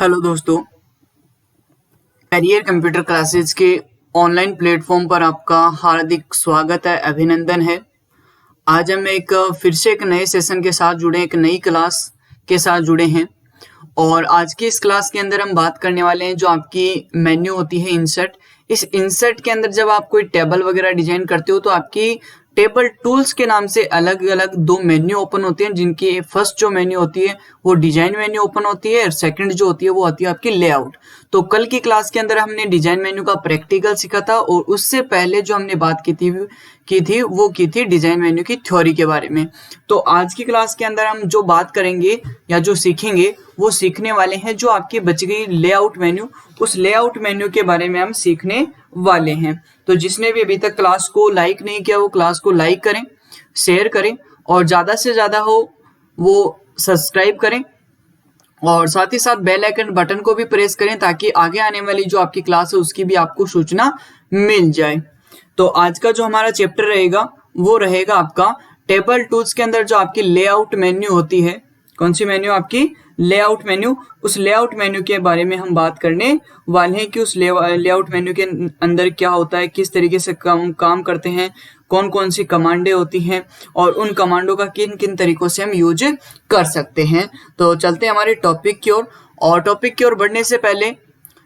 Hello दोस्तों, career computer classes के online platform पर आपका हार्दिक स्वागत है, अभिनंदन है। आज हम फिर से एक नए सेशन के साथ जुड़े, एक नई क्लास के साथ जुड़े हैं और आज की इस क्लास के अंदर हम बात करने वाले हैं जो आपकी मेन्यू होती है इंसर्ट। इस इंसर्ट के अंदर जब आप कोई टेबल वगैरह डिजाइन करते हो तो आपकी टेबल टूल्स के नाम से अलग अलग दो मेन्यू ओपन होते हैं, जिनकी फर्स्ट जो मेन्यू होती है वो डिजाइन मेन्यू ओपन होती है और सेकंड जो होती है वो आती है आपकी लेआउट। तो कल की क्लास के अंदर हमने डिजाइन मेन्यू का प्रैक्टिकल सीखा था और उससे पहले जो हमने बात की थी डिजाइन मेन्यू की थ्योरी के बारे में। तो आज की क्लास के अंदर हम जो बात करेंगे या जो सीखेंगे वो सीखने वाले हैं जो आपकी बच गई लेआउट मेन्यू, उस लेआउट मेन्यू के बारे में हम सीखने वाले हैं। तो जिसने भी अभी तक क्लास को लाइक नहीं किया वो क्लास को लाइक करें, शेयर करें और ज्यादा से ज्यादा हो वो सब्सक्राइब करें और साथ ही साथ बेल आइकन बटन को भी प्रेस करें ताकि आगे आने वाली जो आपकी क्लास है उसकी भी आपको सूचना मिल जाए। तो आज का जो हमारा चैप्टर रहेगा वो रहेगा आपका टेबल टूल्स के अंदर जो आपकी लेआउट मेन्यू होती है। कौन सी मेन्यू? आपकी लेआउट मेन्यू। उस लेआउट मेन्यू के बारे में हम बात करने वाले हैं कि उस लेआउट मेन्यू के अंदर क्या होता है, किस तरीके से काम करते हैं, कौन कौन सी कमांडें होती हैं और उन कमांडों का किन किन तरीकों से हम यूज कर सकते हैं। तो चलते हैं हमारे टॉपिक की ओर। और टॉपिक की ओर बढ़ने से पहले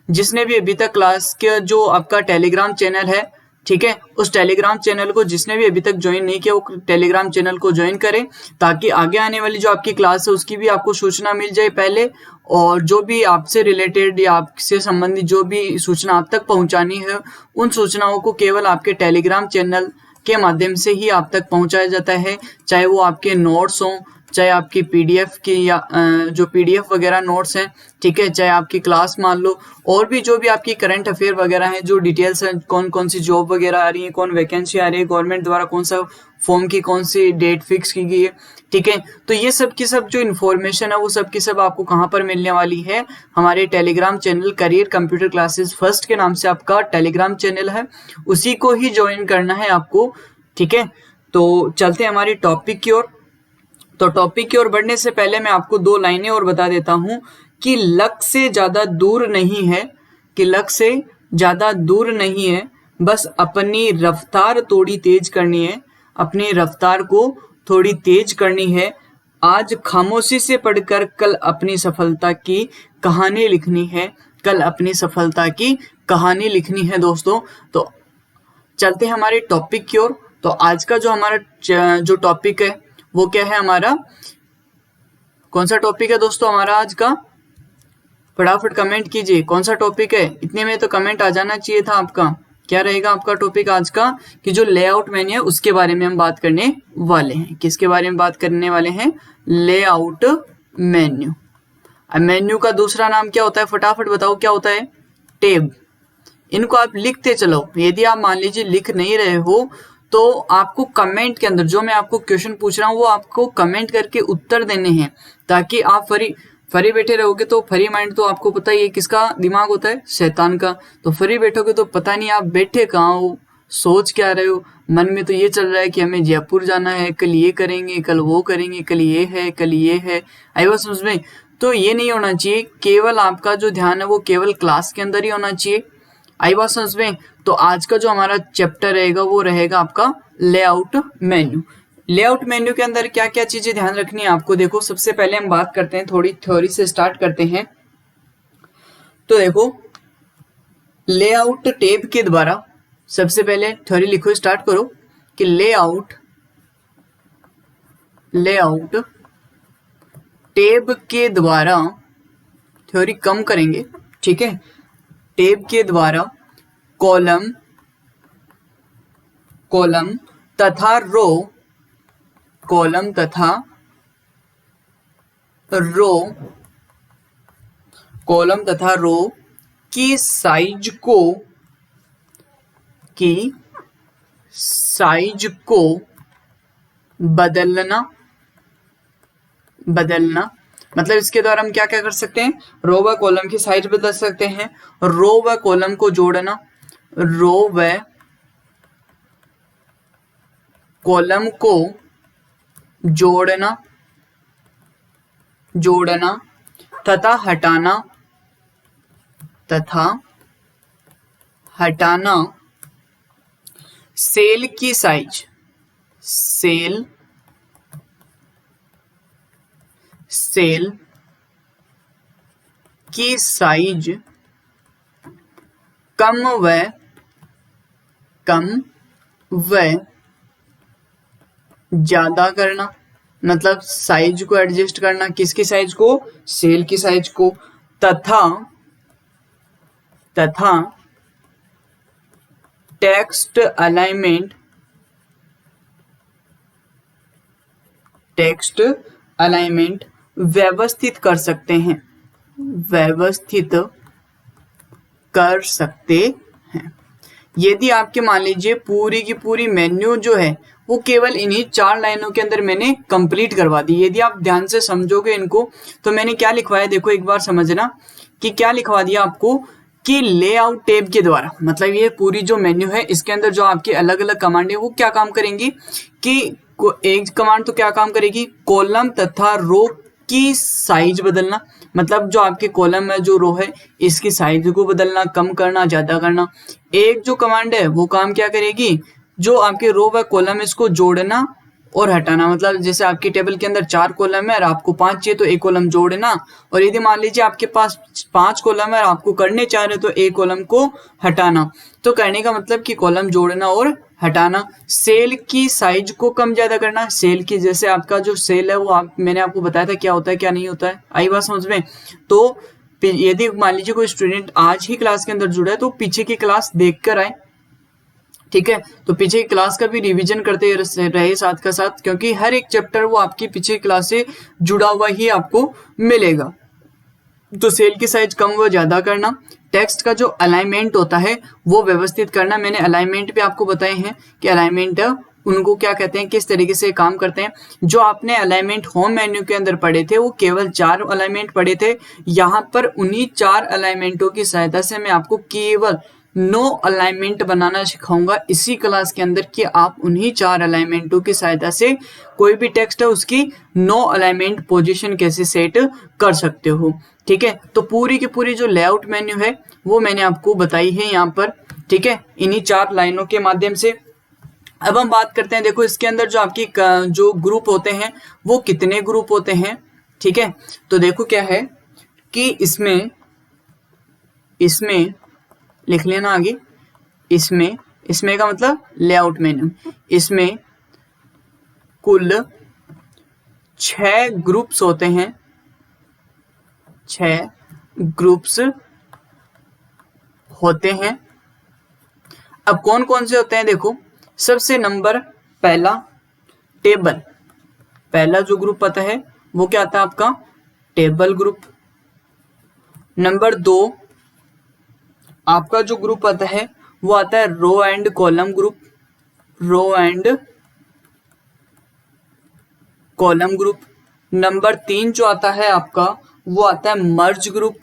जिसने भी अभी तक क्लास के जो आपका टेलीग्राम चैनल है, ठीक है, उस टेलीग्राम चैनल को जिसने भी अभी तक ज्वाइन नहीं किया वो टेलीग्राम चैनल को ज्वाइन करें ताकि आगे आने वाली जो आपकी क्लास है उसकी भी आपको सूचना मिल जाए पहले, और जो भी आपसे रिलेटेड या आपसे संबंधित जो भी सूचना आप तक पहुंचानी है उन सूचनाओं को केवल आपके टेलीग्राम चैनल के माध्यम से ही आप तक पहुंचाया जाता है। चाहे वो आपके नोट्स हों, चाहे आपकी पीडीएफ की या जो पीडीएफ वगैरह नोट्स हैं, ठीक है, चाहे आपकी क्लास मान लो, और भी जो भी आपकी करंट अफेयर वगैरह हैं, जो डिटेल्स हैं, कौन कौन सी जॉब वगैरह आ रही है, कौन वैकेंसी आ रही है, गवर्नमेंट द्वारा कौन सा फॉर्म की कौन सी डेट फिक्स की गई है, ठीक है, तो ये सब की सब जो इन्फॉर्मेशन है वो सब की सब आपको कहाँ पर मिलने वाली है? हमारे Telegram channel career computer classes first के नाम से आपका टेलीग्राम चैनल है, उसी को ही ज्वाइन करना है आपको, ठीक है। तो चलते हैं हमारे टॉपिक की ओर। तो टॉपिक की ओर बढ़ने से पहले मैं आपको दो लाइनें और बता देता हूं कि लक्ष्य से ज्यादा दूर नहीं है, कि लक्ष्य से ज्यादा दूर नहीं है, बस अपनी रफ्तार थोड़ी तेज करनी है, अपनी रफ्तार को थोड़ी तेज करनी है। आज खामोशी से पढ़कर कल अपनी सफलता की कहानी लिखनी है, कल अपनी सफलता की कहानी लिखनी है दोस्तों। तो चलते हैं हमारे टॉपिक की ओर। तो आज का जो हमारा जो टॉपिक है वो क्या है? हमारा कौन सा टॉपिक है दोस्तों हमारा आज का? फटाफट कमेंट कीजिए कौन सा टॉपिक है, इतने में तो कमेंट आ जाना चाहिए था आपका। क्या रहेगा आपका टॉपिक आज का? कि जो लेआउट मेन्यू है उसके बारे में हम बात करने वाले हैं। किसके बारे में बात करने वाले हैं? Layout menu. मेन्यू का दूसरा नाम क्या होता है? फटाफट बताओ क्या होता है? टेब। इनको आप लिखते चलो। यदि आप मान लीजिए लिख नहीं रहे हो तो आपको कमेंट के अंदर जो मैं आपको क्वेश्चन पूछ रहा हूँ वो आपको कमेंट करके उत्तर देने हैं, ताकि आप फ्री बैठे रहोगे तो फ्री माइंड तो आपको पता ही है किसका दिमाग होता है? शैतान का। तो फ्री बैठोगे तो पता नहीं आप बैठे कहाँ हो, सोच क्या रहे हो। मन में तो ये चल रहा है कि हमें जयपुर जाना है, कल ये करेंगे, कल वो करेंगे, कल ये है, कल ये है। आई बात समझ में? तो ये नहीं होना चाहिए। केवल आपका जो ध्यान है वो केवल क्लास के अंदर ही होना चाहिए। आई बात समझ में? तो आज का जो हमारा चैप्टर रहेगा वो रहेगा आपका लेआउट मेन्यू। लेआउट मेन्यू के अंदर क्या क्या चीजें ध्यान रखनी है आपको? देखो, सबसे पहले हम बात करते हैं, थोड़ी थ्योरी से स्टार्ट करते हैं। तो देखो, लेआउट टेब के द्वारा सबसे पहले थ्योरी लिखो, स्टार्ट करो कि लेआउट टेब के द्वारा, थ्योरी कम करेंगे, ठीक है, टेब के द्वारा कॉलम तथा रो की साइज को बदलना। मतलब इसके द्वारा हम क्या क्या कर सकते हैं? रो व कॉलम की साइज बदल सकते हैं, रो व कॉलम को जोड़ना, रो व कॉलम को जोड़ना तथा हटाना तथा हटाना सेल की साइज, सेल की साइज कम व ज्यादा करना, मतलब साइज को एडजस्ट करना, किसकी साइज को, सेल की साइज को, तथा टेक्स्ट अलाइनमेंट व्यवस्थित कर सकते हैं, यदि आपके मान लीजिए पूरी की पूरी मेन्यू जो है वो केवल इन्हीं 4 लाइनों के अंदर मैंने कंप्लीट करवा दी। यदि आप ध्यान से समझोगे इनको तो मैंने क्या लिखवाया, देखो एक बार समझना कि क्या लिखवा दिया आपको कि लेआउट टैब के द्वारा, मतलब ये पूरी जो मेन्यू है इसके अंदर जो आपकी अलग अलग कमांड है वो क्या काम करेंगी कि एक कमांड तो क्या काम करेगी, कॉलम तथा रो की साइज बदलना, मतलब जो आपके कॉलम है जो रो है इसकी साइज को बदलना, कम करना, ज्यादा करना। एक जो कमांड है वो काम क्या करेगी, जो आपके रो व कॉलम इसको जोड़ना और हटाना, मतलब जैसे आपकी टेबल के अंदर 4 कॉलम है और आपको 5 चाहिए तो एक कॉलम जोड़ना, और यदि मान लीजिए आपके पास 5 कॉलम है और आपको करने चाह रहे तो एक कॉलम को हटाना। तो करने का मतलब कि कॉलम जोड़ना और हटाना। सेल की साइज को कम ज्यादा करना, सेल की जैसे आपका जो सेल है वो मैंने आपको बताया था क्या होता है क्या नहीं होता है, आई बात समझ में। तो यदि मान लीजिए कोई स्टूडेंट आज ही क्लास के अंदर जुड़ा है तो पीछे की क्लास देख कर आए, ठीक है, तो पीछे की क्लास का भी रिवीजन करते रहे साथ का साथ, क्योंकि हर एक चैप्टर वो आपकी पीछे क्लास से जुड़ा हुआ ही आपको मिलेगा। तो सेल की साइज कम व ज्यादा करना, टेक्स्ट का जो अलाइनमेंट होता है वो व्यवस्थित करना। मैंने अलाइनमेंट भी आपको बताए हैं कि अलाइनमेंट उनको क्या कहते हैं, किस तरीके से काम करते हैं। जो आपने अलाइनमेंट होम मेन्यू के अंदर पढ़े थे वो केवल 4 अलाइनमेंट पढ़े थे, यहाँ पर उन्हीं 4 अलाइनमेंटों की सहायता से मैं आपको केवल 9 अलाइनमेंट बनाना सिखाऊंगा इसी क्लास के अंदर, कि आप उन्हीं 4 अलाइनमेंटों की सहायता से कोई भी टेक्स्ट है उसकी 9 अलाइनमेंट पोजीशन कैसे सेट कर सकते हो, ठीक है। तो पूरी की पूरी जो लेआउट मेन्यू है वो मैंने आपको बताई है यहाँ पर, ठीक है, इन्हीं 4 लाइनों के माध्यम से। अब हम बात करते हैं, देखो इसके अंदर जो आपकी जो ग्रुप होते हैं वो कितने ग्रुप होते हैं, ठीक है। तो देखो क्या है कि इसमें लिख लेना आगे, इसमें का मतलब लेआउट मेन्यू, इसमें कुल 6 ग्रुप्स होते हैं, 6 ग्रुप्स होते हैं। अब कौन कौन से होते हैं, देखो सबसे नंबर पहला टेबल, पहला जो ग्रुप आता है वो क्या आता है आपका, टेबल ग्रुप। नंबर 2 आपका जो ग्रुप आता है वो आता है row and column group, row and column group. Number 3 जो आता है आपका वो आता है मर्ज ग्रुप,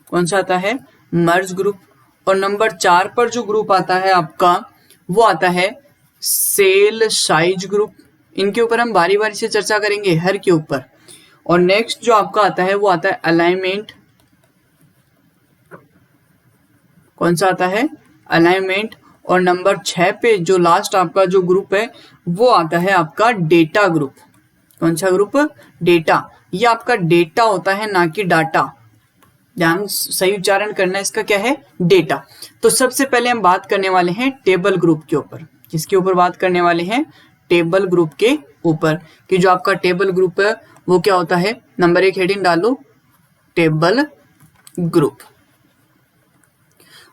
कौन सा आता है, मर्ज ग्रुप। और नंबर 4 पर जो ग्रुप आता है आपका वो आता है सेल साइज ग्रुप। इनके ऊपर हम बारी बारी से चर्चा करेंगे हर के ऊपर। और नेक्स्ट जो आपका आता है वो आता है अलाइनमेंट, कौन सा आता है, अलाइनमेंट। और नंबर 6 पे जो लास्ट आपका जो ग्रुप है वो आता है आपका डेटा ग्रुप, कौन सा ग्रुप, डेटा। ये आपका डेटा होता है ना कि डाटा, ध्यान सही उच्चारण करना इसका, क्या है, डेटा। तो सबसे पहले हम बात करने वाले हैं टेबल ग्रुप के ऊपर। किसके ऊपर बात करने वाले हैं, टेबल ग्रुप के ऊपर, कि जो आपका टेबल ग्रुप है वो क्या होता है। नंबर 1 हेडिंग डालो, टेबल ग्रुप।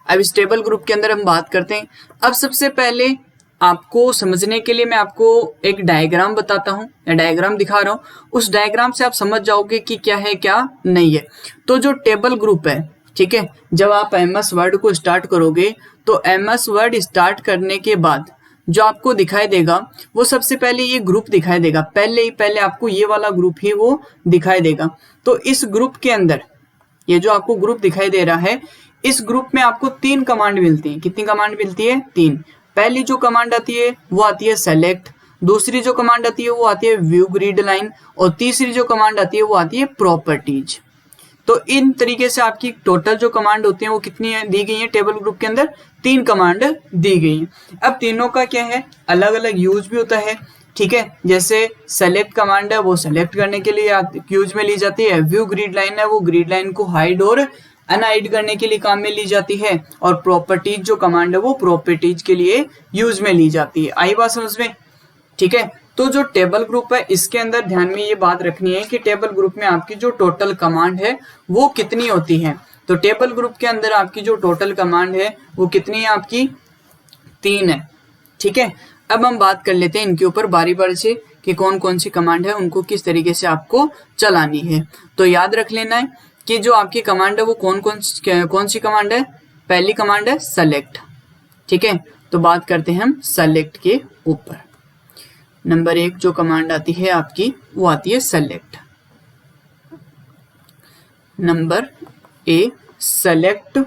अब इस टेबल ग्रुप के अंदर हम बात करते हैं। अब सबसे पहले आपको समझने के लिए मैं आपको एक डायग्राम बताता हूं, या डायग्राम दिखा रहा हूं। उस डायग्राम से आप समझ जाओगे कि क्या है क्या नहीं है। तो जो टेबल ग्रुप है, ठीक है, जब आप MS वर्ड को स्टार्ट करोगे तो MS वर्ड स्टार्ट करने के बाद जो आपको दिखाई देगा वो सबसे पहले ये ग्रुप दिखाई देगा, पहले आपको ये वाला ग्रुप ही वो दिखाई देगा। तो इस ग्रुप के अंदर ये जो आपको ग्रुप दिखाई दे रहा है, इस ग्रुप में आपको 3 कमांड मिलती हैं। कितनी कमांड मिलती है, 3। पहली जो कमांड आती है वो आती है सेलेक्ट, दूसरी जो कमांड आती है वो आती है व्यू ग्रिड लाइन, और तीसरी जो कमांड आती है वो आती है प्रॉपर्टीज। तो इन तरीके से आपकी टोटल जो कमांड होती है वो कितनी है दी गई है टेबल ग्रुप के अंदर, 3 कमांड दी गई है। अब तीनों का क्या है अलग अलग यूज भी होता है, ठीक है। जैसे सेलेक्ट कमांड है वो सेलेक्ट करने के लिए यूज में ली जाती है, व्यू ग्रिड लाइन है वो ग्रिड लाइन को हाइड और अनहाइड करने के लिए काम में ली जाती है, और प्रॉपर्टीज जो कमांड है वो प्रॉपर्टीज के लिए यूज में ली जाती है। आई बात समझ में, ठीक है। तो जो टेबल ग्रुप है इसके अंदर ध्यान में ये बात रखनी है कि टेबल ग्रुप में आपकी जो टोटल कमांड है वो कितनी होती है। तो टेबल ग्रुप के अंदर आपकी जो टोटल कमांड है वो कितनी है आपकी 3 है, ठीक है। अब हम बात कर लेते हैं इनके ऊपर बारी बारी से कि कौन कौन सी कमांड है उनको किस तरीके से आपको चलानी है। तो याद रख लेना है कि जो आपकी कमांड है वो कौन सी कमांड है। पहली कमांड है सेलेक्ट, ठीक है। तो बात करते हैं हम सेलेक्ट के ऊपर। नंबर 1 जो कमांड आती है आपकी वो आती है select. Number A select.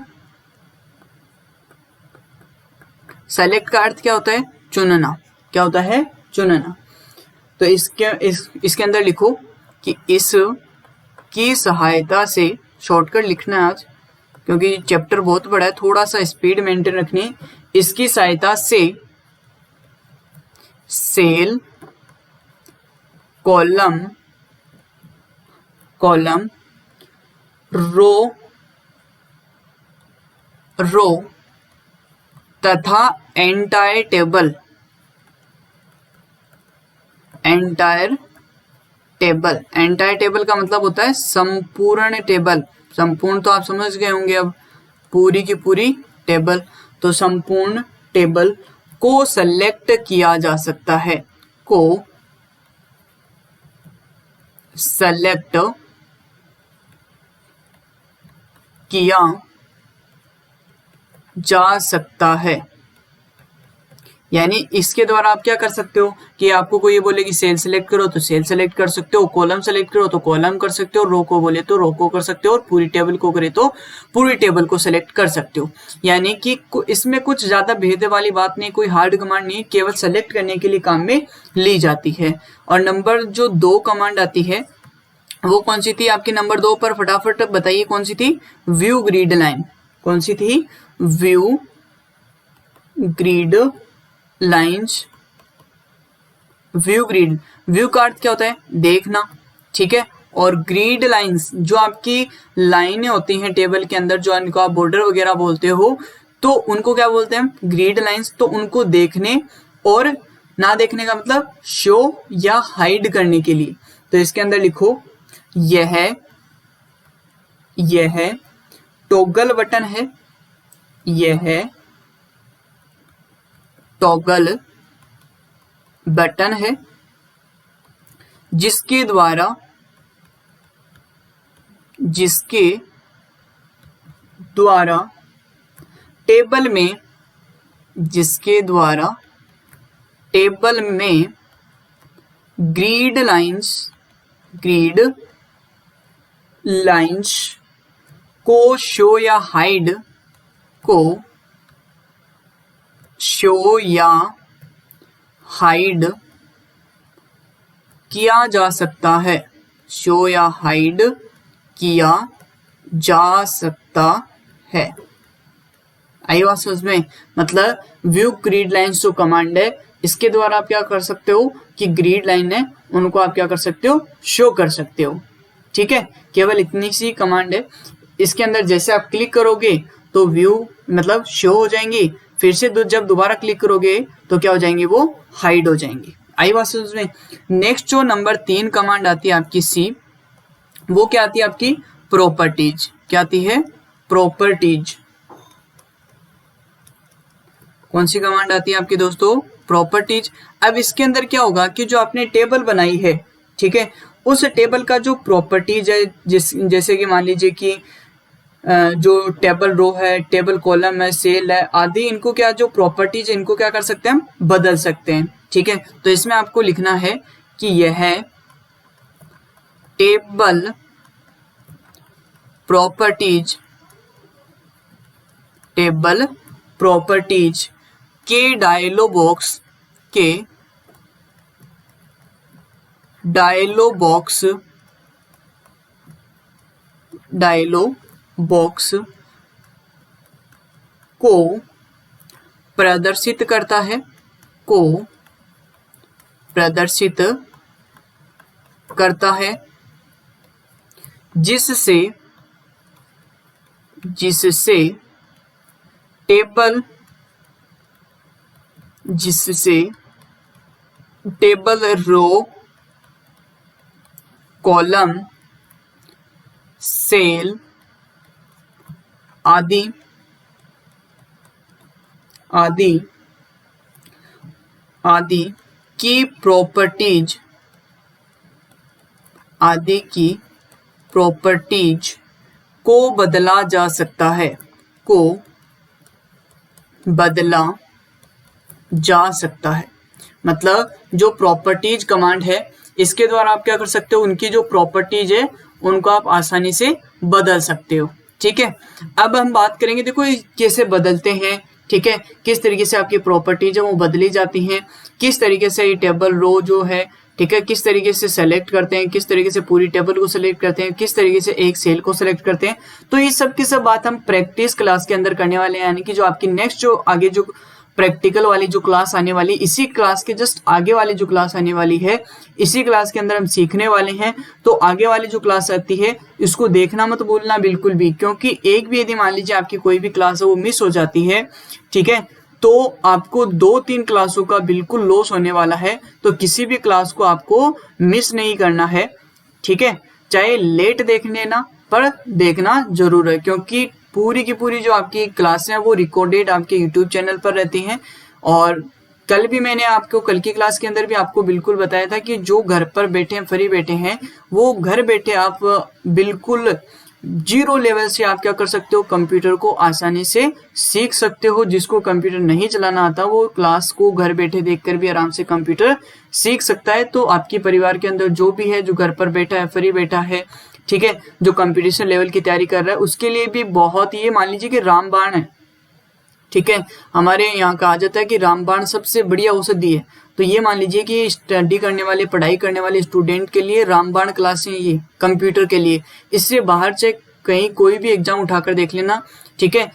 Select का अर्थ क्या होता है चुनना, क्या होता है चुनना। तो इसके अंदर लिखो कि इस की सहायता से, शॉर्टकट लिखना है आज क्योंकि चैप्टर बहुत बड़ा है, थोड़ा सा स्पीड मेंटेन रखनी है। इसकी सहायता से सेल कॉलम रो तथा एंटायर टेबल का मतलब होता है संपूर्ण टेबल। संपूर्ण तो आप समझ गए होंगे, अब पूरी की पूरी टेबल। तो संपूर्ण टेबल को सेलेक्ट किया जा सकता है, को सेलेक्ट किया जा सकता है। यानी इसके द्वारा आप क्या कर सकते हो कि आपको कोई ये बोले कि सेल सेलेक्ट करो तो सेल सेलेक्ट कर सकते हो, कॉलम सेलेक्ट करो तो कॉलम कर सकते हो, रो को बोले तो रो को कर सकते हो, और पूरी टेबल को करे तो पूरी टेबल को सेलेक्ट कर सकते हो। यानी कि इसमें कुछ ज्यादा भेद वाली बात नहीं, कोई हार्ड कमांड नहीं, केवल सेलेक्ट करने के लिए काम में ली जाती है। और नंबर जो 2 कमांड आती है वो कौन सी थी आपकी नंबर 2 पर, फटाफट बताइए कौन सी थी। View grid line. कौन सी थी? View grid lines. व्यू का अर्थ क्या होता है देखना, ठीक है। और ग्रिड लाइंस जो आपकी लाइनें होती हैं टेबल के अंदर, जो इनको आप बॉर्डर वगैरह बोलते हो, तो उनको क्या बोलते हैं ग्रिड लाइंस। तो उनको देखने और ना देखने का मतलब शो या हाइड करने के लिए। तो इसके अंदर लिखो यह टॉगल बटन है, यह टॉगल बटन है जिसके द्वारा टेबल में ग्रिड लाइंस को शो या हाइड किया जा सकता है, शो या हाइड किया जा सकता है। आई बात समझ में? मतलब व्यू ग्रिड लाइंस जो कमांड है इसके द्वारा आप क्या कर सकते हो कि ग्रिड लाइन है उनको आप क्या कर सकते हो शो कर सकते हो, ठीक है। केवल इतनी सी कमांड है। इसके अंदर जैसे आप क्लिक करोगे तो व्यू मतलब शो हो जाएंगी, फिर से जब दोबारा क्लिक करोगे तो क्या हो जाएंगे वो हाइड हो जाएंगी। आई बात समझ में? नेक्स्ट जो नंबर 3 कमांड आती है आपकी सी, वो क्या आती है आपकी प्रॉपर्टीज। क्या आती है प्रॉपर्टीज। कौन सी कमांड आती है आपकी दोस्तों प्रॉपर्टीज। अब इसके अंदर क्या होगा कि जो आपने टेबल बनाई है, ठीक है, उस टेबल का जो प्रॉपर्टीज है, जैसे कि मान लीजिए कि जो टेबल रो है, टेबल कॉलम है, सेल है आदि, इनको क्या जो प्रॉपर्टीज है इनको क्या कर सकते हैं हम बदल सकते हैं, ठीक है। तो इसमें आपको लिखना है कि यह टेबल प्रॉपर्टीज के डायलॉग डायलॉग बॉक्स को प्रदर्शित करता है, को प्रदर्शित करता है, जिससे टेबल रो, कॉलम, सेल आदि की प्रॉपर्टीज को बदला जा सकता है, मतलब जो प्रॉपर्टीज कमांड है इसके द्वारा आप क्या कर सकते हो, उनकी जो प्रॉपर्टीज है उनको आप आसानी से बदल सकते हो। ठीक है, अब हम बात करेंगे, देखो ये कैसे बदलते हैं। ठीक है, किस तरीके से आपकी प्रॉपर्टीज है वो बदली जाती हैं, किस तरीके से ये टेबल रो जो है, ठीक है, किस तरीके से सेलेक्ट करते हैं, किस तरीके से पूरी टेबल को सेलेक्ट करते हैं, किस तरीके से एक सेल को सेलेक्ट करते हैं। तो ये सब की सब बात हम प्रैक्टिस क्लास के अंदर करने वाले हैं, यानी कि जो आपकी नेक्स्ट जो आगे जो प्रैक्टिकल वाली जो क्लास आने वाली, इसी क्लास के जस्ट आगे वाली जो क्लास आने वाली है, इसी क्लास के अंदर हम सीखने वाले हैं। तो आगे वाली जो क्लास आती है इसको देखना मत भूलना बिल्कुल भी, क्योंकि एक भी यदि मान लीजिए आपकी कोई भी क्लास है वो मिस हो जाती है, ठीक है, तो आपको 2-3 क्लासों का बिल्कुल लॉस होने वाला है। तो किसी भी क्लास को आपको मिस नहीं करना है। ठीक है, चाहे लेट देख लेना पर देखना जरूर है, क्योंकि पूरी की पूरी जो आपकी क्लास है वो रिकॉर्डेड आपके यूट्यूब चैनल पर रहती हैं। और कल भी मैंने आपको कल की क्लास के अंदर भी आपको बिल्कुल बताया था कि जो घर पर बैठे फ्री बैठे हैं वो घर बैठे आप बिल्कुल 0 लेवल से आप क्या कर सकते हो, कंप्यूटर को आसानी से सीख सकते हो। जिसको कंप्यूटर नहीं चलाना आता वो क्लास को घर बैठे देखकर भी आराम से कंप्यूटर सीख सकता है। तो आपके परिवार के अंदर जो भी है, जो घर पर बैठा है, फ्री बैठा है, ठीक है, जो कंपटीशन लेवल की तैयारी कर रहा है, उसके लिए भी बहुत ही, मान लीजिए कि रामबाण है, ठीक है, हमारे यहाँ कहा जाता है कि रामबाण सबसे बढ़िया औषधि है। तो ये मान लीजिए कि स्टडी करने वाले, पढ़ाई करने वाले स्टूडेंट के लिए रामबाण क्लासें ये कंप्यूटर के लिए, इससे बाहर से कहीं कोई भी एग्जाम उठाकर देख लेना, ठीक है,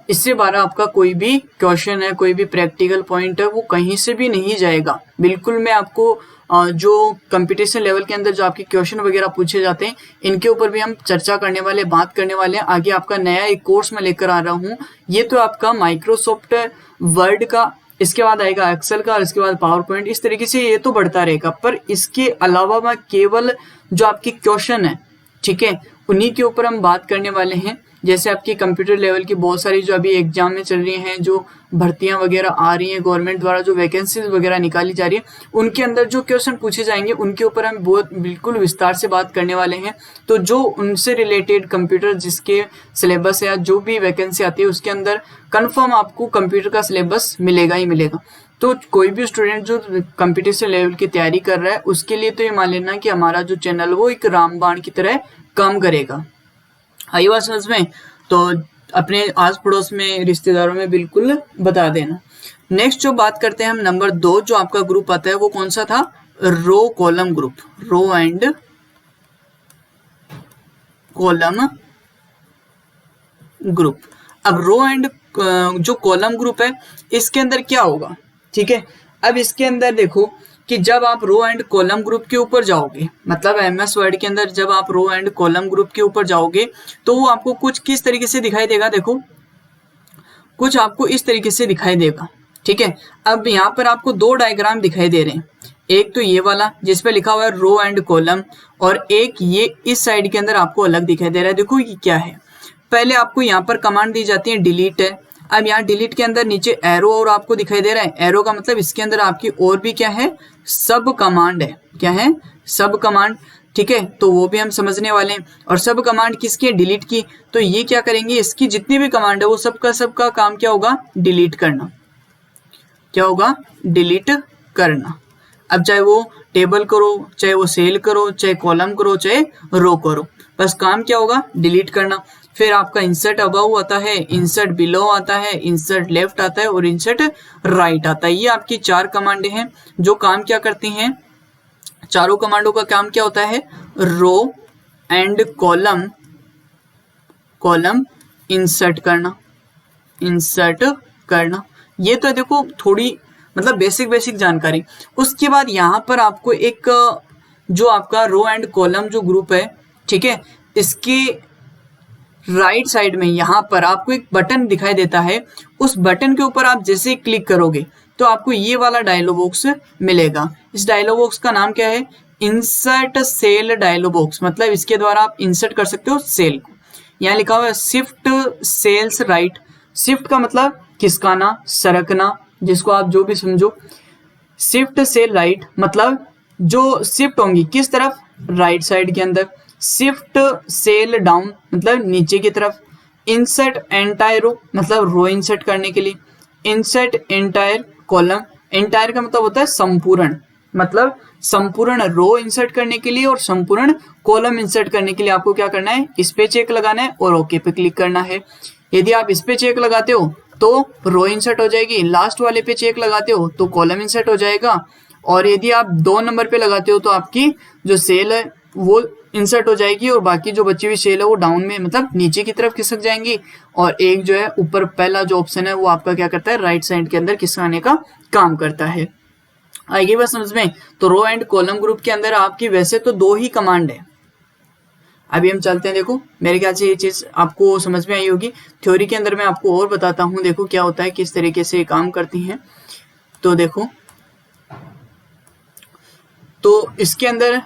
इससे बाहर आपका कोई भी क्वेश्चन है, कोई भी प्रैक्टिकल पॉइंट है, वो कहीं से भी नहीं जाएगा। बिल्कुल मैं आपको जो कंपटीशन लेवल के अंदर जो आपके क्वेश्चन वगैरह पूछे जाते हैं, इनके ऊपर भी हम चर्चा करने वाले, बात करने वाले हैं। आगे आपका नया एक कोर्स मैं लेकर आ रहा हूँ, ये तो आपका माइक्रोसॉफ्ट वर्ड का, इसके बाद आएगा एक्सेल का, और इसके बाद पावर पॉइंट, इस तरीके से ये तो बढ़ता रहेगा। पर इसके अलावा मैं केवल जो आपके क्वेश्चन है, ठीक है, उन्हीं के ऊपर हम बात करने वाले हैं। जैसे आपकी कंप्यूटर लेवल की बहुत सारी जो अभी एग्जाम में चल रही हैं, जो भर्तियां वगैरह आ रही हैं, गवर्नमेंट द्वारा जो वैकेंसीज वगैरह निकाली जा रही है, उनके अंदर जो क्वेश्चन पूछे जाएंगे उनके ऊपर हम बहुत बिल्कुल विस्तार से बात करने वाले हैं। तो जो उनसे रिलेटेड कंप्यूटर जिसके सिलेबस है या जो भी वैकेंसी आती है उसके अंदर कंफर्म आपको कंप्यूटर का सिलेबस मिलेगा ही मिलेगा। तो कोई भी स्टूडेंट जो कंपटीशन लेवल की तैयारी कर रहा है उसके लिए तो ये मान लेना कि हमारा जो चैनल वो एक रामबाण की तरह काम करेगा। आई बात समझ में? तो अपने आस पड़ोस में, रिश्तेदारों में बिल्कुल बता देना। नेक्स्ट जो बात करते हैं हम, नंबर 2 जो आपका ग्रुप आता है वो कौन सा था, row column group, row and column group. अब रो एंड जो कॉलम ग्रुप है इसके अंदर क्या होगा, ठीक है, अब इसके अंदर देखो कि जब आप रो एंड कॉलम ग्रुप के ऊपर जाओगे, मतलब एमएस वर्ड के अंदर जब आप रो एंड कॉलम ग्रुप के ऊपर जाओगे तो वो आपको कुछ किस तरीके से दिखाई देगा, देखो कुछ आपको इस तरीके से दिखाई देगा, ठीक है। अब यहाँ पर आपको 2 डायग्राम दिखाई दे रहे हैं, एक तो ये वाला जिसपे लिखा हुआ है रो एंड कॉलम, और एक ये इस साइड के अंदर आपको अलग दिखाई दे रहा है। देखो ये क्या है, पहले आपको यहाँ पर कमांड दी जाती है डिलीट है। अब यहाँ डिलीट के अंदर नीचे एरो और आपको दिखाई दे रहा है, एरो का मतलब इसके अंदर आपकी और भी क्या है, सब कमांड है। क्या है, सब कमांड, ठीक है, तो वो भी हम समझने वाले हैं। और सब कमांड किसकी है, डिलीट की। तो ये क्या करेंगे, इसकी जितनी भी कमांड है वो सबका काम क्या होगा, डिलीट करना। क्या होगा, डिलीट करना। अब चाहे वो टेबल करो, चाहे वो सेल करो, चाहे कॉलम करो, चाहे रो करो, बस काम क्या होगा, डिलीट करना। फिर आपका इंसर्ट अबव आता है, इंसर्ट बिलो आता है, इंसर्ट लेफ्ट आता है और इंसर्ट राइट आता है। ये आपकी 4 कमांडें हैं जो काम क्या करती हैं, चारों कमांडों का काम क्या होता है, row and column column insert करना। ये तो देखो थोड़ी मतलब बेसिक जानकारी। उसके बाद यहाँ पर आपको एक जो आपका रो एंड कॉलम जो ग्रुप है, ठीक है, इसके राइट साइड में यहाँ पर आपको एक बटन दिखाई देता है। उस बटन के ऊपर आप जैसे क्लिक करोगे तो आपको ये वाला डायलॉग बॉक्स मिलेगा। इस डायलॉग बॉक्स का नाम क्या है? Insert cell dialog box. मतलब इसके द्वारा आप इंसर्ट कर सकते हो सेल को। यहाँ लिखा हुआ है शिफ्ट सेल्स राइट। शिफ्ट का मतलब खिसकाना, सरकना, जिसको आप जो भी समझो। शिफ्ट सेल राइट मतलब जो शिफ्ट होंगी किस तरफ? राइट साइड के अंदर। शिफ्ट सेल डाउन मतलब नीचे की तरफ। इंसर्ट एंटायर रो मतलब रो इंसर्ट करने के लिए। इंसर्ट एंटायर कॉलम, एंटायर का मतलब होता है संपूर्ण, मतलब संपूर्ण रो इंसर्ट करने के लिए और संपूर्ण कॉलम इंसर्ट करने के लिए आपको क्या करना है? इस पे चेक लगाना है और ओके पे क्लिक करना है। यदि आप इस पे चेक लगाते हो तो रो इंसर्ट हो जाएगी, लास्ट वाले पे चेक लगाते हो तो कॉलम इंसर्ट हो जाएगा, और यदि आप 2 नंबर पे लगाते हो तो आपकी जो सेल है वो इंसर्ट हो जाएगी और बाकी जो बची हुई सेल है वो डाउन में मतलब नीचे की तरफ खिसक जाएंगी, और एक जो है ऊपर पहला जो ऑप्शन है वो आपका क्या करता है? राइट साइड के अंदर खिसकाने का काम करता है। आइए बात समझ में। तो रो एंड कॉलम ग्रुप के अंदर आपकी वैसे तो 2 ही कमांड है। अभी हम चलते हैं। देखो मेरे ख्याल से ये चीज आपको समझ में आई होगी। थ्योरी के अंदर मैं आपको और बताता हूँ, देखो क्या होता है, किस तरीके से काम करती हैं। तो देखो, तो इसके अंदर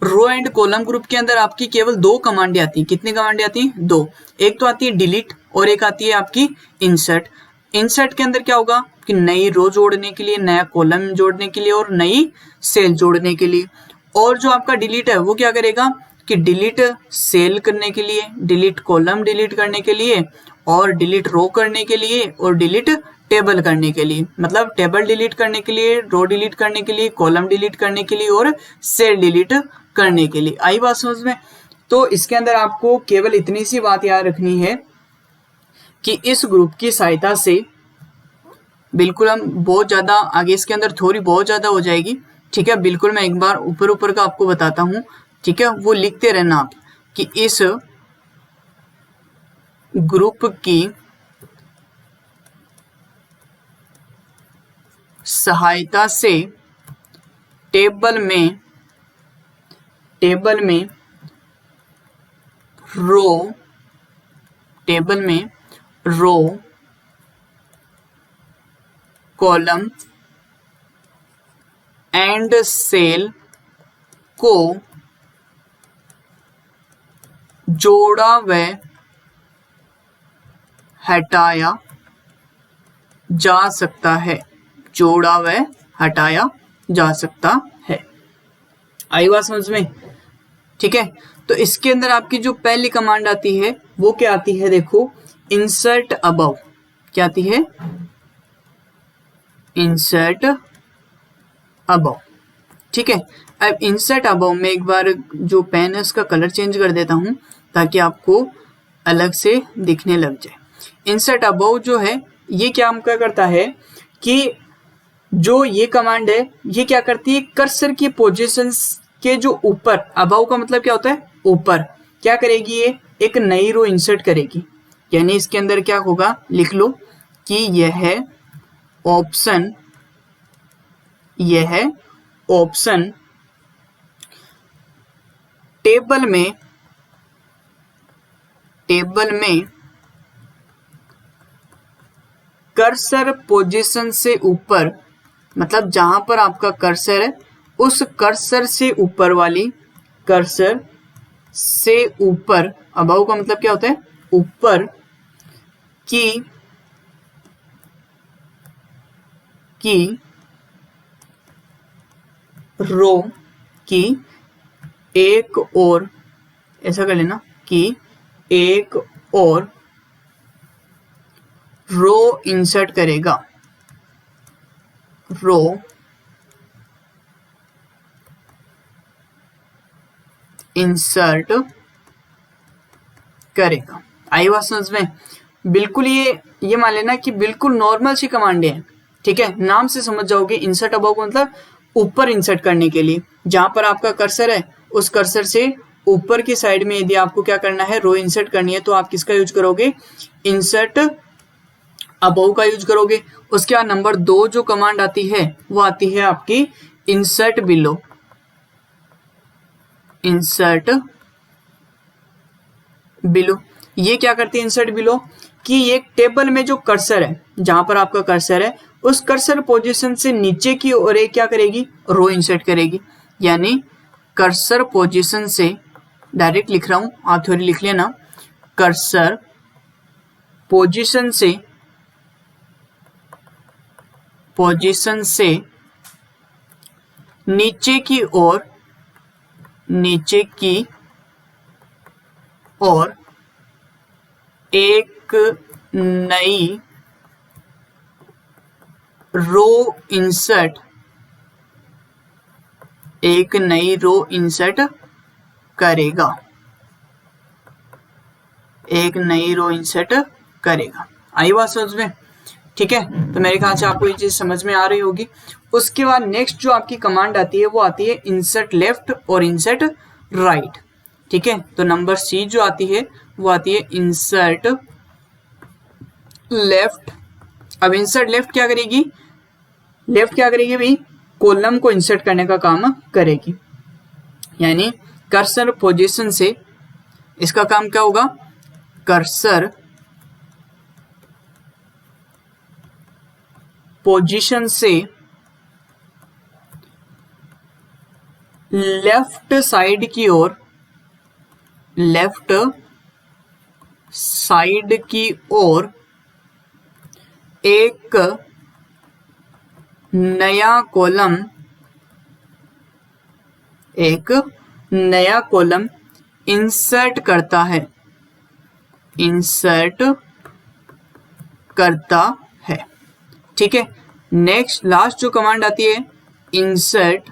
रो एंड कॉलम ग्रुप के अंदर आपकी केवल 2 कमांडें आती हैं। कितनी कमांडें आती हैं? 2। एक तो आती है डिलीट और एक आती है आपकी इंसर्ट। इंसर्ट के अंदर क्या होगा कि नई रो जोड़ने के लिए, नया कॉलम जोड़ने के लिए और नई सेल जोड़ने के लिए। और जो आपका डिलीट है वो क्या करेगा कि डिलीट सेल करने के लिए, डिलीट कॉलम डिलीट करने के लिए, और डिलीट रो करने के लिए, और डिलीट टेबल करने के लिए। मतलब टेबल डिलीट करने के लिए, रो डिलीट करने के लिए, कॉलम डिलीट करने के लिए और सेल डिलीट करने के लिए। आई बात समझ में? तो इसके अंदर आपको केवल इतनी सी बात याद रखनी है कि इस ग्रुप की सहायता से बिल्कुल हम बहुत ज्यादा आगे इसके अंदर थ्योरी बहुत ज्यादा हो जाएगी, ठीक है। बिल्कुल मैं एक बार ऊपर का आपको बताता हूं, ठीक है। वो लिखते रहना आप कि इस ग्रुप की सहायता से टेबल में रो कॉलम एंड सेल को जोड़ा व हटाया जा सकता है। जोड़ा व हटाया जा सकता है। आई बात समझ में? ठीक है। तो इसके अंदर आपकी जो पहली कमांड आती है वो क्या आती है? देखो, इंसर्ट अबव। क्या आती है? इंसर्ट अबव, ठीक है। अब इंसर्ट अबव में एक बार जो पेन है उसका कलर चेंज कर देता हूं ताकि आपको अलग से दिखने लग जाए। इंसर्ट अबव जो है ये क्या करता है कि जो ये कमांड है ये क्या करती है? कर्सर की पोजीशंस के जो ऊपर, अबव का मतलब क्या होता है? ऊपर। क्या करेगी? ये एक नई रो इंसर्ट करेगी। यानी इसके अंदर क्या होगा, लिख लो कि यह ऑप्शन टेबल में कर्सर पोजीशन से ऊपर, मतलब जहां पर आपका कर्सर है उस कर्सर से ऊपर वाली, कर्सर से ऊपर, अबव का मतलब क्या होता है? ऊपर की रो की एक और, ऐसा कर लेना कि एक और रो इंसर्ट करेगा। रो इंसर्ट करेगा। आई बात समझ में? बिल्कुल ये मान लेना कि बिल्कुल नॉर्मल सी कमांडें हैं, ठीक है। नाम से समझ जाओगे। इंसर्ट अबव मतलब ऊपर इंसर्ट करने के लिए, जहां पर आपका कर्सर है उस कर्सर से ऊपर की साइड में यदि आपको क्या करना है, रो इंसर्ट करनी है, तो आप किसका यूज करोगे, इंसर्ट अबव का यूज करोगे। उसके बाद नंबर 2 जो कमांड आती है वो आती है आपकी इंसर्ट बिलो। इंसर्ट बिलो ये क्या करती है, इंसर्ट बिलो, कि एक टेबल में जो कर्सर है, जहां पर आपका कर्सर है, उस कर्सर पोजीशन से नीचे की ओर एक क्या करेगी, रो इंसर्ट करेगी। यानी कर्सर पोजीशन से, डायरेक्ट लिख रहा हूं, आप थोड़ी लिख लेना, कर्सर पोजीशन से नीचे की ओर एक नई रो इंसर्ट करेगा। आई बात समझ में? ठीक है, तो मेरे ख्याल से आपको ये चीज समझ में आ रही होगी। उसके बाद नेक्स्ट जो आपकी कमांड आती है वो आती है इंसर्ट लेफ्ट और इंसर्ट राइट। ठीक है, तो नंबर सी जो आती है वो आती है इंसर्ट लेफ्ट। अब इंसर्ट लेफ्ट क्या करेगी, भाई, कॉलम को इंसर्ट करने का काम करेगी। यानी कर्सर पोजीशन से, इसका काम क्या होगा, कर्सर पोजीशन से लेफ्ट साइड की ओर एक नया कॉलम इंसर्ट करता है। ठीक है, नेक्स्ट लास्ट जो कमांड आती है इंसर्ट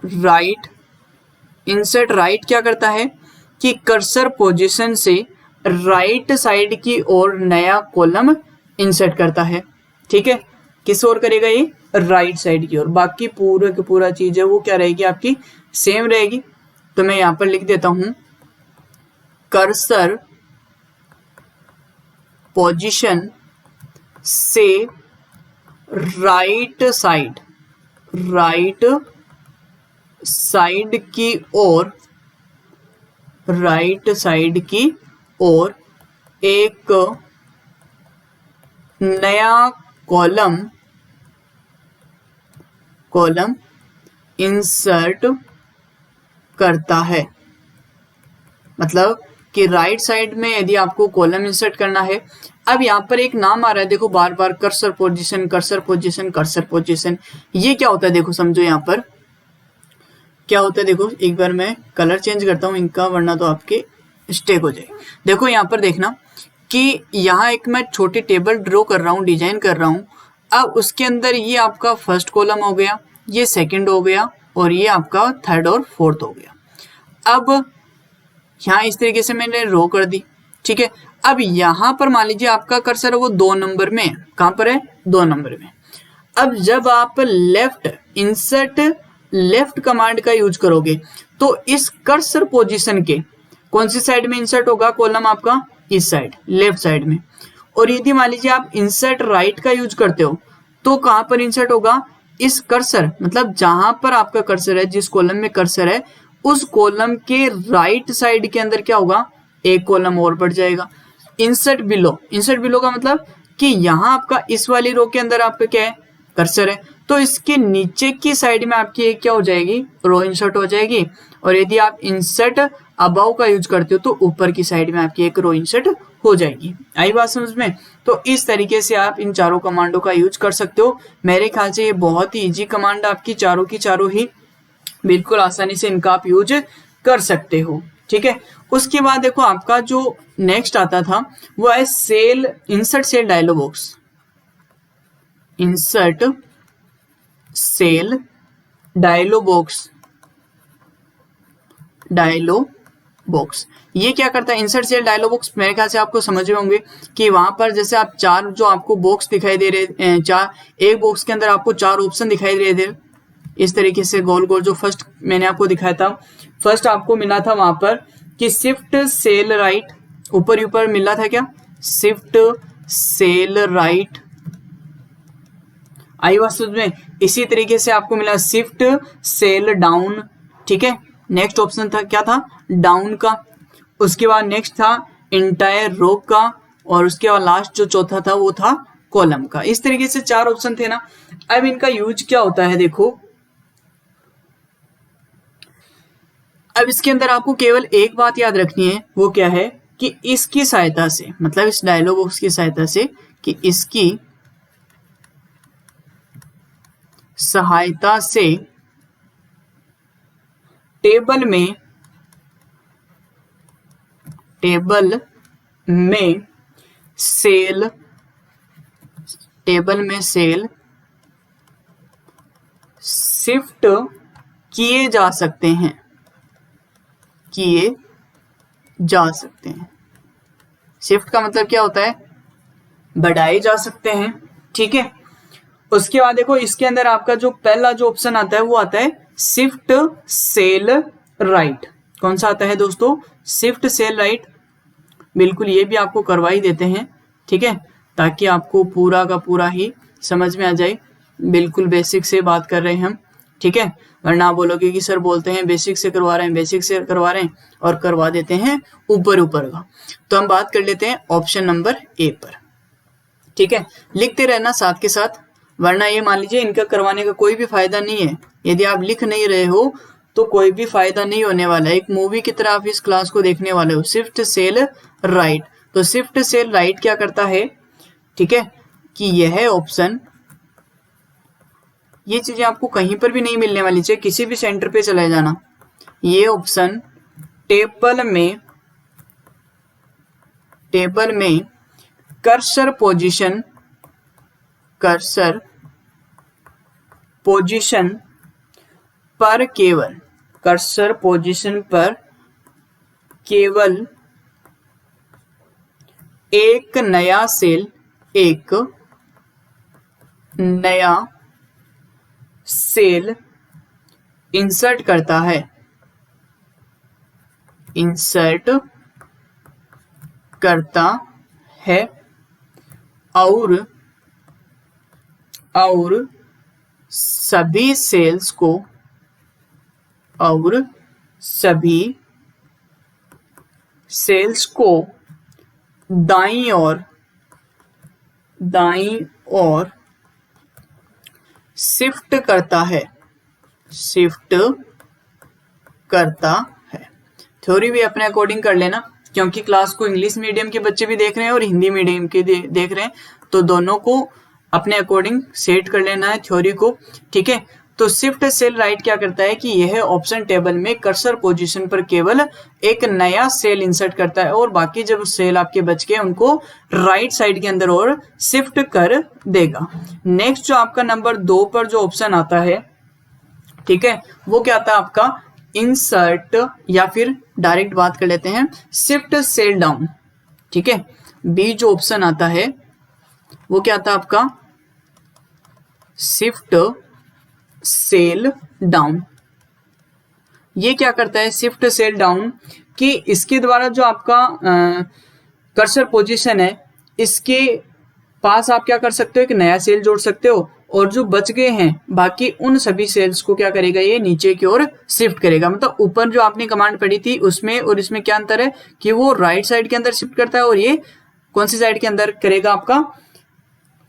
राइट। इंसर्ट राइट क्या करता है कि कर्सर पोजीशन से राइट साइड की ओर नया कॉलम इंसर्ट करता है। ठीक है, किस ओर करेगा ये, राइट साइड की ओर। बाकी पूरा की पूरा चीज है वो क्या रहेगी, आपकी सेम रहेगी। तो मैं यहां पर लिख देता हूं, कर्सर पोजीशन से राइट साइड की ओर एक नया कॉलम इंसर्ट करता है। मतलब कि राइट साइड में यदि आपको कॉलम इंसर्ट करना है। अब यहाँ पर एक नाम आ रहा है, देखो बार बार, कर्सर पोजीशन। ये क्या होता है, देखो समझो यहाँ पर क्या होता है। देखो एक बार मैं कलर चेंज करता हूँ इनका, वरना तो आपके स्टेक हो जाए। देखो यहाँ पर देखना कि यहाँ एक मैं छोटी टेबल ड्रॉ कर रहा हूँ, डिजाइन कर रहा हूँ। अब उसके अंदर ये आपका फर्स्ट कॉलम हो गया, ये सेकंड हो गया, और ये आपका थर्ड और फोर्थ हो गया। अब यहाँ इस तरीके से मैंने रो कर दी। ठीक है, अब यहाँ पर मान लीजिए आपका कर्सर वो 2 नंबर में, कहां पर है, 2 नंबर में। अब जब आप इंसर्ट लेफ्ट कमांड का यूज करोगे तो इस कर्सर पोजीशन के कौन सी साइड में इंसर्ट होगा कॉलम आपका, इस साइड, लेफ्ट साइड में। और यदि मान लीजिए आप इंसर्ट राइट का यूज करते हो तो कहां पर इंसर्ट होगा, इस कर्सर, मतलब जहां पर आपका कर्सर है, जिस कॉलम में कर्सर है, उस कॉलम के राइट साइड के अंदर क्या होगा, एक कॉलम और बढ़ जाएगा। इंसर्ट बिलो का मतलब कि यहाँ आपका इस वाली रो के अंदर आपका क्या है, कर्सर है, तो इसके नीचे की साइड में आपकी एक क्या हो जाएगी, रो इंसर्ट हो जाएगी। और यदि आप इंसर्ट अबव का यूज करते हो तो ऊपर की साइड में आपकी एक रो इंसर्ट हो जाएगी। आई बात समझ में? तो इस तरीके से आप इन चारों कमांडों का यूज कर सकते हो। मेरे ख्याल से ये बहुत ही इजी कमांड आपकी चारों की चारों ही, बिल्कुल आसानी से इनका आप यूज कर सकते हो। ठीक है, उसके बाद देखो आपका जो नेक्स्ट आता था वो है insert cell dialog box. Insert cell dialog box ये क्या करता है, इंसर्ट सेल डायलॉग बॉक्स मेरे ख्याल से आपको समझ में होंगे कि वहां पर जैसे आप 4 जो आपको बॉक्स दिखाई दे रहे, एक बॉक्स के अंदर आपको 4 ऑप्शन दिखाई दे रहे थे, इस तरीके से गोल गोल जो फर्स्ट मैंने आपको दिखाया था, फर्स्ट आपको मिला था वहां पर कि शिफ्ट सेल राइट, ऊपर ऊपर मिला था क्या, शिफ्ट सेल राइट, आई बात समझ में। इसी तरीके से आपको मिला शिफ्ट सेल डाउन, ठीक है। नेक्स्ट ऑप्शन था क्या था, डाउन का। उसके बाद नेक्स्ट था इंटायर रो का, और उसके बाद लास्ट जो चौथा था वो था कॉलम का। इस तरीके से 4 ऑप्शन थे ना। अब इनका यूज क्या होता है देखो, अब इसके अंदर आपको केवल एक बात याद रखनी है, वो क्या है कि इसकी सहायता से, मतलब इस डायलॉग बॉक्स की सहायता से, कि इसकी सहायता से टेबल में सेल शिफ्ट किए जा सकते हैं, शिफ्ट का मतलब क्या होता है, बढ़ाए जा सकते हैं, ठीक है। उसके बाद देखो इसके अंदर आपका जो पहला जो ऑप्शन आता है वो आता है शिफ्ट सेल राइट। कौन सा आता है दोस्तों, शिफ्ट सेल राइट। बिल्कुल ये भी आपको करवा ही देते हैं, ठीक है, ताकि आपको पूरा का पूरा ही समझ में आ जाए। बिल्कुल बेसिक से बात कर रहे हैं हम, ठीक है, वरना आप बोलोगे कि सर बोलते हैं बेसिक से करवा रहे हैं और करवा देते हैं ऊपर का। तो हम बात कर लेते हैं ऑप्शन नंबर ए पर, ठीक है। लिखते रहना साथ के साथ, वरना ये मान लीजिए इनका करवाने का कोई भी फायदा नहीं है। यदि आप लिख नहीं रहे हो तो कोई भी फायदा नहीं होने वाला है। एक मूवी की तरह आप इस क्लास को देखने वाले हो, शिफ्ट सेल राइट। तो शिफ्ट सेल राइट क्या करता है, ठीक है, कि यह ऑप्शन, ये चीजें आपको कहीं पर भी नहीं मिलने वाली, चाहे किसी भी सेंटर पे चले जाना, ये ऑप्शन टेबल में कर्सर पोजीशन पर केवल एक नया सेल इंसर्ट करता है और सभी सेल्स को दाईं ओर शिफ्ट करता है। थ्योरी भी अपने अकॉर्डिंग कर लेना, क्योंकि क्लास को इंग्लिश मीडियम के बच्चे भी देख रहे हैं और हिंदी मीडियम के देख रहे हैं, तो दोनों को अपने अकॉर्डिंग सेट कर लेना है थ्योरी को, ठीक है। तो शिफ्ट सेल राइट क्या करता है कि यह ऑप्शन टेबल में कर्सर पोजीशन पर केवल एक नया सेल इंसर्ट करता है और बाकी जब सेल आपके बच गए उनको राइट साइड के अंदर और शिफ्ट कर देगा। नेक्स्ट जो आपका नंबर 2 पर जो ऑप्शन आता है, ठीक है, वो क्या आता है आपका इंसर्ट, या फिर डायरेक्ट बात कर लेते हैं शिफ्ट सेल डाउन, ठीक है। बी जो ऑप्शन आता है वो क्या आता है आपका शिफ्ट सेल डाउन। ये क्या करता है शिफ्ट सेल डाउन, कि इसके द्वारा जो आपका कर्सर पोजीशन है, इसके पास आप क्या कर सकते हो, एक नया सेल जोड़ सकते हो, और जो बच गए हैं बाकी उन सभी सेल्स को क्या करेगा, ये नीचे की ओर शिफ्ट करेगा। मतलब ऊपर जो आपने कमांड पढ़ी थी उसमें और इसमें क्या अंतर है कि वो राइट साइड के अंदर शिफ्ट करता है, और ये कौन सी साइड के अंदर करेगा, आपका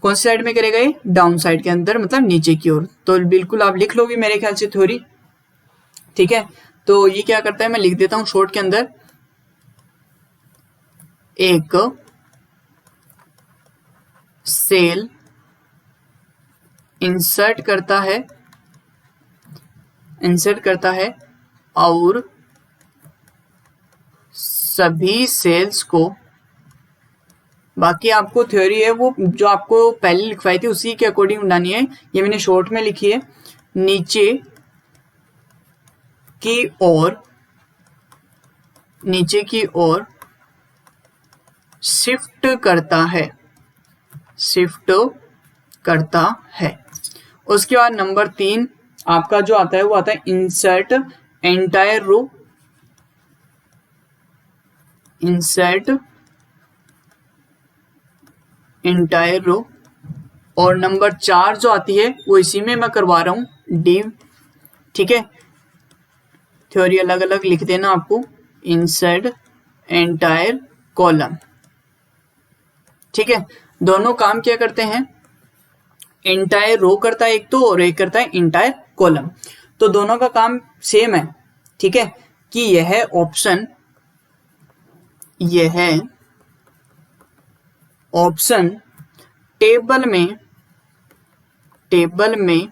कौन सी साइड में करेगा, ये डाउन साइड के अंदर, मतलब नीचे की ओर। तो बिल्कुल आप लिख लोगे मेरे ख्याल से थ्योरी, ठीक है। तो ये क्या करता है, मैं लिख देता हूं शॉर्ट के अंदर, एक सेल इंसर्ट करता है और सभी सेल्स को, बाकी आपको थ्योरी है वो जो आपको पहले लिखवाई थी उसी के अकॉर्डिंग बनानी है, ये मैंने शॉर्ट में लिखी है, नीचे की ओर शिफ्ट करता है। उसके बाद नंबर 3 आपका जो आता है वो आता है insert entire row, insert entire row. और नंबर 4 जो आती है वो इसी में मैं करवा रहा हूं डिव, ठीक है, थ्योरी अलग अलग लिख देना आपको, इंसर्ट एंटायर कॉलम, ठीक है। दोनों काम क्या करते हैं, एंटायर रो करता है एक तो, और एक करता है एंटायर कॉलम, तो दोनों का काम सेम है, ठीक है, कि यह ऑप्शन टेबल में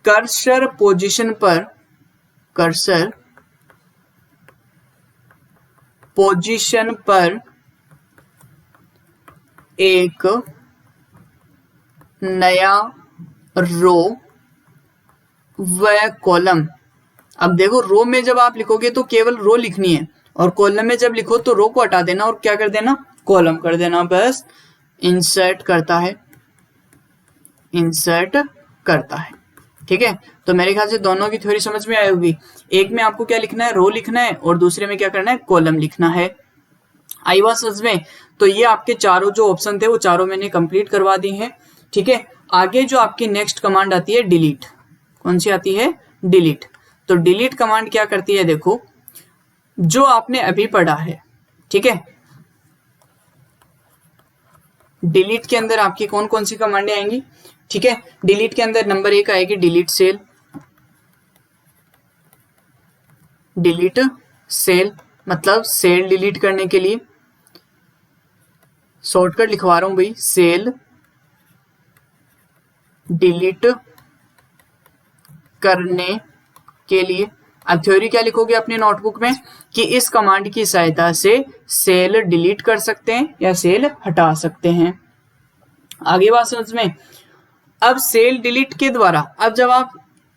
कर्सर पोजीशन पर एक नया रो व कॉलम। अब देखो, रो में जब आप लिखोगे तो केवल रो लिखनी है, और कॉलम में जब लिखो तो रो को हटा देना और क्या कर देना, कॉलम कर देना, बस इंसर्ट करता है, ठीक है। तो मेरे ख्याल से दोनों की थ्योरी समझ में आई होगी। एक में आपको क्या लिखना है, रो लिखना है, और दूसरे में क्या करना है, कॉलम लिखना है। आई बात समझ में? तो ये आपके चारों जो ऑप्शन थे वो चारों मैंने कंप्लीट करवा दी हैं, ठीक है। आगे जो आपकी नेक्स्ट कमांड आती है डिलीट, कौन सी आती है, डिलीट। तो डिलीट कमांड क्या करती है, देखो जो आपने अभी पढ़ा है, ठीक है, डिलीट के अंदर आपकी कौन कौन सी कमांडें आएंगी, ठीक है। डिलीट के अंदर नंबर 1 आएगी डिलीट सेल, मतलब सेल डिलीट करने के लिए, शॉर्टकट लिखवा रहा हूं भाई, सेल डिलीट करने के लिए। अब थ्योरी क्या लिखोगे अपने नोटबुक में, कि इस कमांड की सहायता से सेल डिलीट कर सकते हैं या सेल हटा सकते हैं। आगे बात समझ में? अब सेल डिलीट के द्वारा, अब जब आप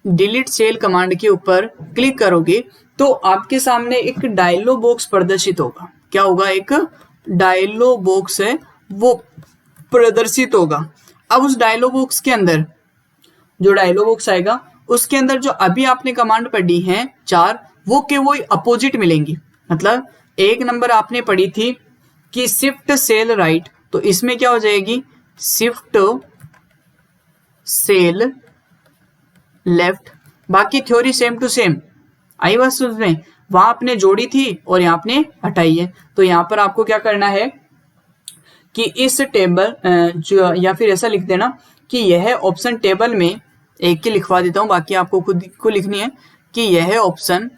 डिलीट सेल कमांड के ऊपर क्लिक करोगे तो आपके सामने एक डायलॉग बॉक्स प्रदर्शित होगा। क्या होगा, एक डायलॉग बॉक्स है वो प्रदर्शित होगा। अब उस डायलॉग बॉक्स के अंदर जो डायलॉग बॉक्स आएगा उसके अंदर जो अभी आपने कमांड पढ़ी है 4, वो के वो अपोजिट मिलेंगी। मतलब 1 नंबर आपने पढ़ी थी कि शिफ्ट सेल राइट, तो इसमें क्या हो जाएगी, शिफ्ट सेल लेफ्ट। बाकी थ्योरी सेम टू सेम, आई बात समझ में? वहां आपने जोड़ी थी और यहाँ आपने हटाई है। तो यहाँ पर आपको क्या करना है कि इस टेबल जो, या फिर ऐसा लिख देना कि यह ऑप्शन टेबल में, एक की लिखवा देता हूं, बाकी आपको खुद को लिखनी है, कि यह ऑप्शन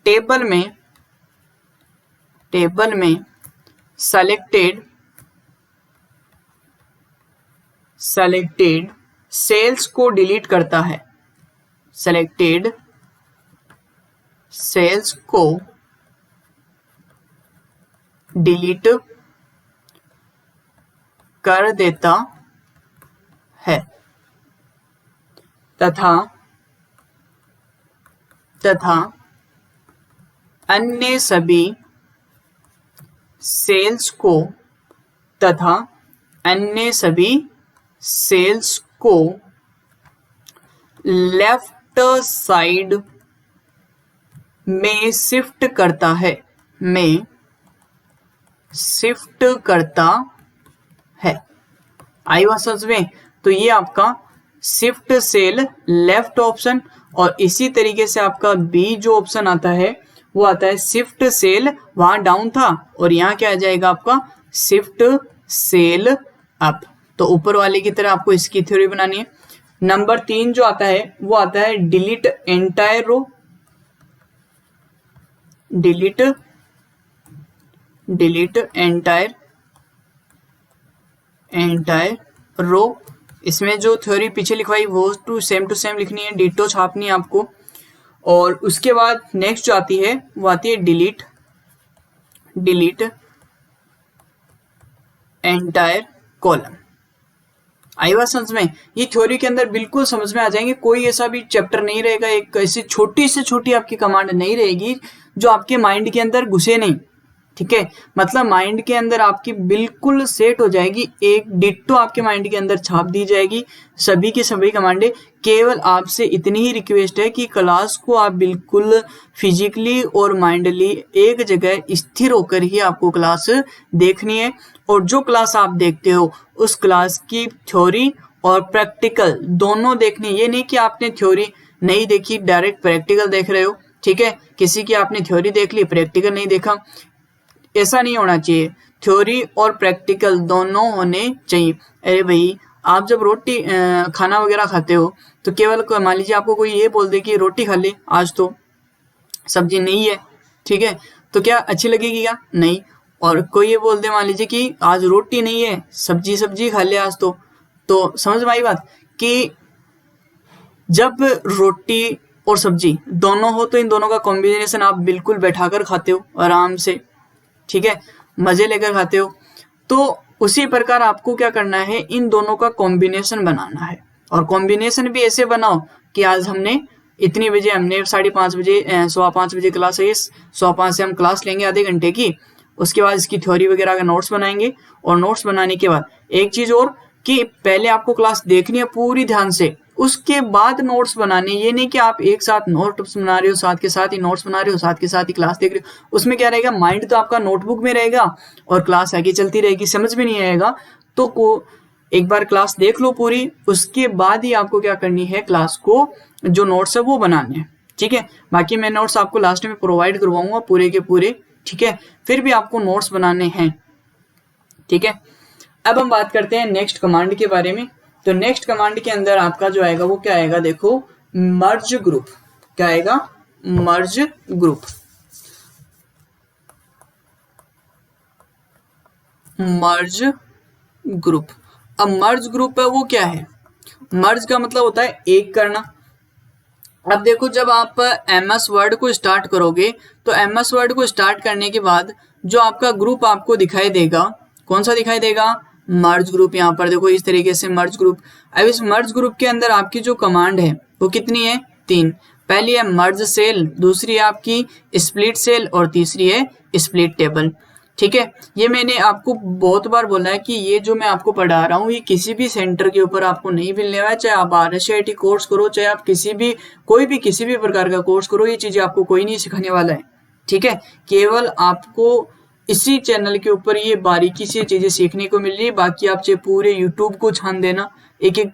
टेबल में सेलेक्टेड सेल्स को डिलीट करता है, सेलेक्टेड सेल्स को डिलीट कर देता है तथा अन्य सभी सेल्स को लेफ्ट साइड में शिफ्ट करता है, आई बात समझ में? तो ये आपका शिफ्ट सेल लेफ्ट ऑप्शन, और इसी तरीके से आपका बी जो ऑप्शन आता है वो आता है शिफ्ट सेल, वहां डाउन था और यहाँ क्या आ जाएगा आपका शिफ्ट सेल अप। तो ऊपर वाले की तरह आपको इसकी थ्योरी बनानी है। नंबर 3 जो आता है वो आता है delete entire row, delete entire row. इसमें जो थ्योरी पीछे लिखवाई वो टू सेम लिखनी है, डिटो छापनी है आपको। और उसके बाद नेक्स्ट जो आती है वो आती है डिलीट एंटायर कॉलम। आई बात समझ में? ये थ्योरी के अंदर बिल्कुल समझ में आ जाएंगे, कोई ऐसा भी चैप्टर नहीं रहेगा, एक ऐसी छोटी से छोटी आपकी कमांड नहीं रहेगी जो आपके माइंड के अंदर घुसे नहीं। ठीक है, मतलब माइंड के अंदर आपकी बिल्कुल सेट हो जाएगी, एक डिट्टो आपके माइंड के अंदर छाप दी जाएगी सभी की सभी कमांडें। केवल आपसे इतनी ही रिक्वेस्ट है कि क्लास को आप बिल्कुल फिजिकली और माइंडली एक जगह स्थिर होकर ही आपको क्लास देखनी है, और जो क्लास आप देखते हो उस क्लास की थ्योरी और प्रैक्टिकल दोनों देखने। ये नहीं कि आपने थ्योरी नहीं देखी डायरेक्ट प्रैक्टिकल देख रहे हो, ठीक है, किसी की आपने थ्योरी देख ली प्रैक्टिकल नहीं देखा, ऐसा नहीं होना चाहिए। थ्योरी और प्रैक्टिकल दोनों होने चाहिए। अरे भाई, आप जब रोटी खाना वगैरह खाते हो तो केवल मान लीजिए आपको कोई ये बोल दे कि रोटी खा ले, आज तो सब्जी नहीं है, ठीक है, तो क्या अच्छी लगेगी? क्या नहीं। और कोई ये बोल दे मान लीजिए कि आज रोटी नहीं है, सब्जी खा ले आज तो समझ में आई बात कि जब रोटी और सब्जी दोनों हो तो इन दोनों का कॉम्बिनेशन आप बिल्कुल बैठाकर खाते हो आराम से, ठीक है, मजे लेकर खाते हो। तो उसी प्रकार आपको क्या करना है, इन दोनों का कॉम्बिनेशन बनाना है, और कॉम्बिनेशन भी ऐसे बनाओ कि आज हमने इतनी बजे, हमने 5:30 बजे 5:15 बजे क्लास है, 5:15 से हम क्लास लेंगे आधे घंटे की, उसके बाद इसकी थ्योरी वगैरह का नोट्स बनाएंगे, और नोट्स बनाने के बाद एक चीज और कि पहले आपको क्लास देखनी है पूरी ध्यान से, उसके बाद नोट्स बनाने। ये नहीं कि आप एक साथ नोट्स बना रहे हो, साथ के साथ ही नोट्स बना रहे हो, साथ के साथ ही क्लास देख रहे हो, उसमें क्या रहेगा, माइंड तो आपका नोटबुक में रहेगा और क्लास आगे चलती रहेगी, समझ में नहीं आएगा। तो एक बार क्लास देख लो पूरी, उसके बाद ही आपको क्या करनी है, क्लास को जो नोट्स है वो बनाने हैं, ठीक है। बाकी मैं नोट्स आपको लास्ट में प्रोवाइड करवाऊंगा पूरे के पूरे, ठीक है, फिर भी आपको नोट्स बनाने हैं, ठीक है। अब हम बात करते हैं नेक्स्ट कमांड के बारे में। तो नेक्स्ट कमांड के अंदर आपका जो आएगा वो क्या आएगा, देखो, मर्ज ग्रुप। क्या आएगा? मर्ज ग्रुप। मर्ज ग्रुप। अब मर्ज ग्रुप है वो क्या है? मर्ज का मतलब होता है एक करना। अब देखो, जब आप MS वर्ड को स्टार्ट करोगे तो MS वर्ड को स्टार्ट करने के बाद जो आपका ग्रुप आपको दिखाई देगा, कौन सा दिखाई देगा? मर्ज ग्रुप। यहाँ पर देखो इस तरीके से मर्ज ग्रुप। अब इस मर्ज ग्रुप के अंदर आपकी जो कमांड है वो कितनी है? 3। पहली है मर्ज सेल, दूसरी है आपकी स्प्लिट सेल, और तीसरी है स्प्लिट टेबल, ठीक है। ये मैंने आपको बहुत बार बोला है कि ये जो मैं आपको पढ़ा रहा हूँ ये किसी भी सेंटर के ऊपर आपको नहीं मिलने वाला है, चाहे आप RSIT कोर्स करो, चाहे आप किसी भी प्रकार का कोर्स करो, ये चीजें आपको कोई नहीं सिखाने वाला है, ठीक है। केवल आपको इसी चैनल के ऊपर ये बारीकी से चीजें सीखने को मिल रही है। बाकी आप चाहे पूरे यूट्यूब को छान देना, एक एक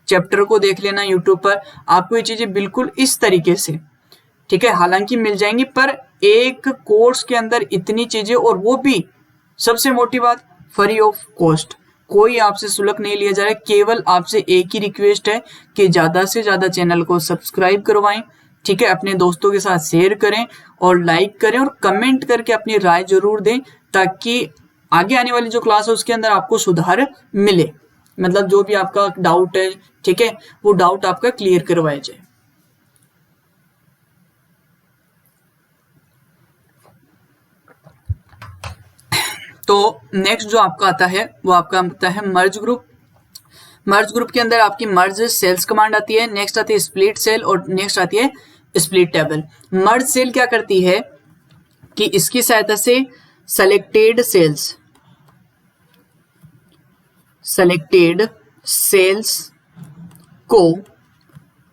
चैप्टर को देख लेना यूट्यूब पर, आपको ये चीजें बिल्कुल इस तरीके से, ठीक है, हालांकि मिल जाएंगी, पर एक कोर्स के अंदर इतनी चीजें, और वो भी सबसे मोटी बात फ्री ऑफ कॉस्ट। कोई आपसे शुल्क नहीं लिया जा रहा है। केवल आपसे एक ही रिक्वेस्ट है कि ज्यादा से ज्यादा चैनल को सब्सक्राइब करवाएं, ठीक है, अपने दोस्तों के साथ शेयर करें और लाइक करें और कमेंट करके अपनी राय जरूर दें, ताकि आगे आने वाली जो क्लास है उसके अंदर आपको सुधार मिले। मतलब जो भी आपका डाउट है, ठीक है, वो डाउट आपका क्लियर करवाया जाए। तो नेक्स्ट जो आपका आता है वो आपका आता है मर्ज ग्रुप। मर्ज ग्रुप के अंदर आपकी मर्ज सेल्स कमांड आती है, नेक्स्ट आती है स्प्लिट सेल, और नेक्स्ट आती है स्प्लिट टेबल। मर्ज सेल क्या करती है कि इसकी सहायता से सेलेक्टेड सेल्स को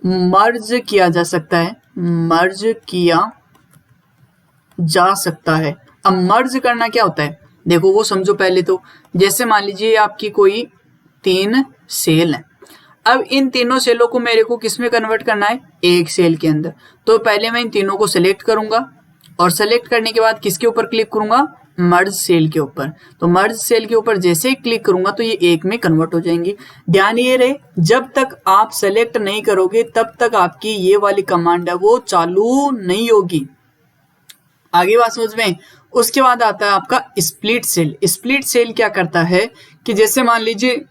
मर्ज किया जा सकता है। अब मर्ज करना क्या होता है, देखो वो समझो पहले तो। जैसे मान लीजिए आपकी कोई 3 सेल है, अब इन तीनों सेलों को मेरे को किस में कन्वर्ट करना है? एक सेल के अंदर। तो पहले मैं इन तीनों को सिलेक्ट करूंगा, और सेलेक्ट करने के बाद किसके ऊपर क्लिक करूंगा? मर्ज सेल के ऊपर। तो मर्ज सेल के ऊपर जैसे ही क्लिक करूंगा तो ये एक में कन्वर्ट हो जाएंगी। ध्यान ये रहे, जब तक आप सेलेक्ट नहीं करोगे तब तक आपकी ये वाली कमांड है वो चालू नहीं होगी। आगे बात समझ में। उसके बाद आता है आपका स्प्लिट सेल। स्प्लिट सेल क्या करता है कि जैसे मान लीजिए,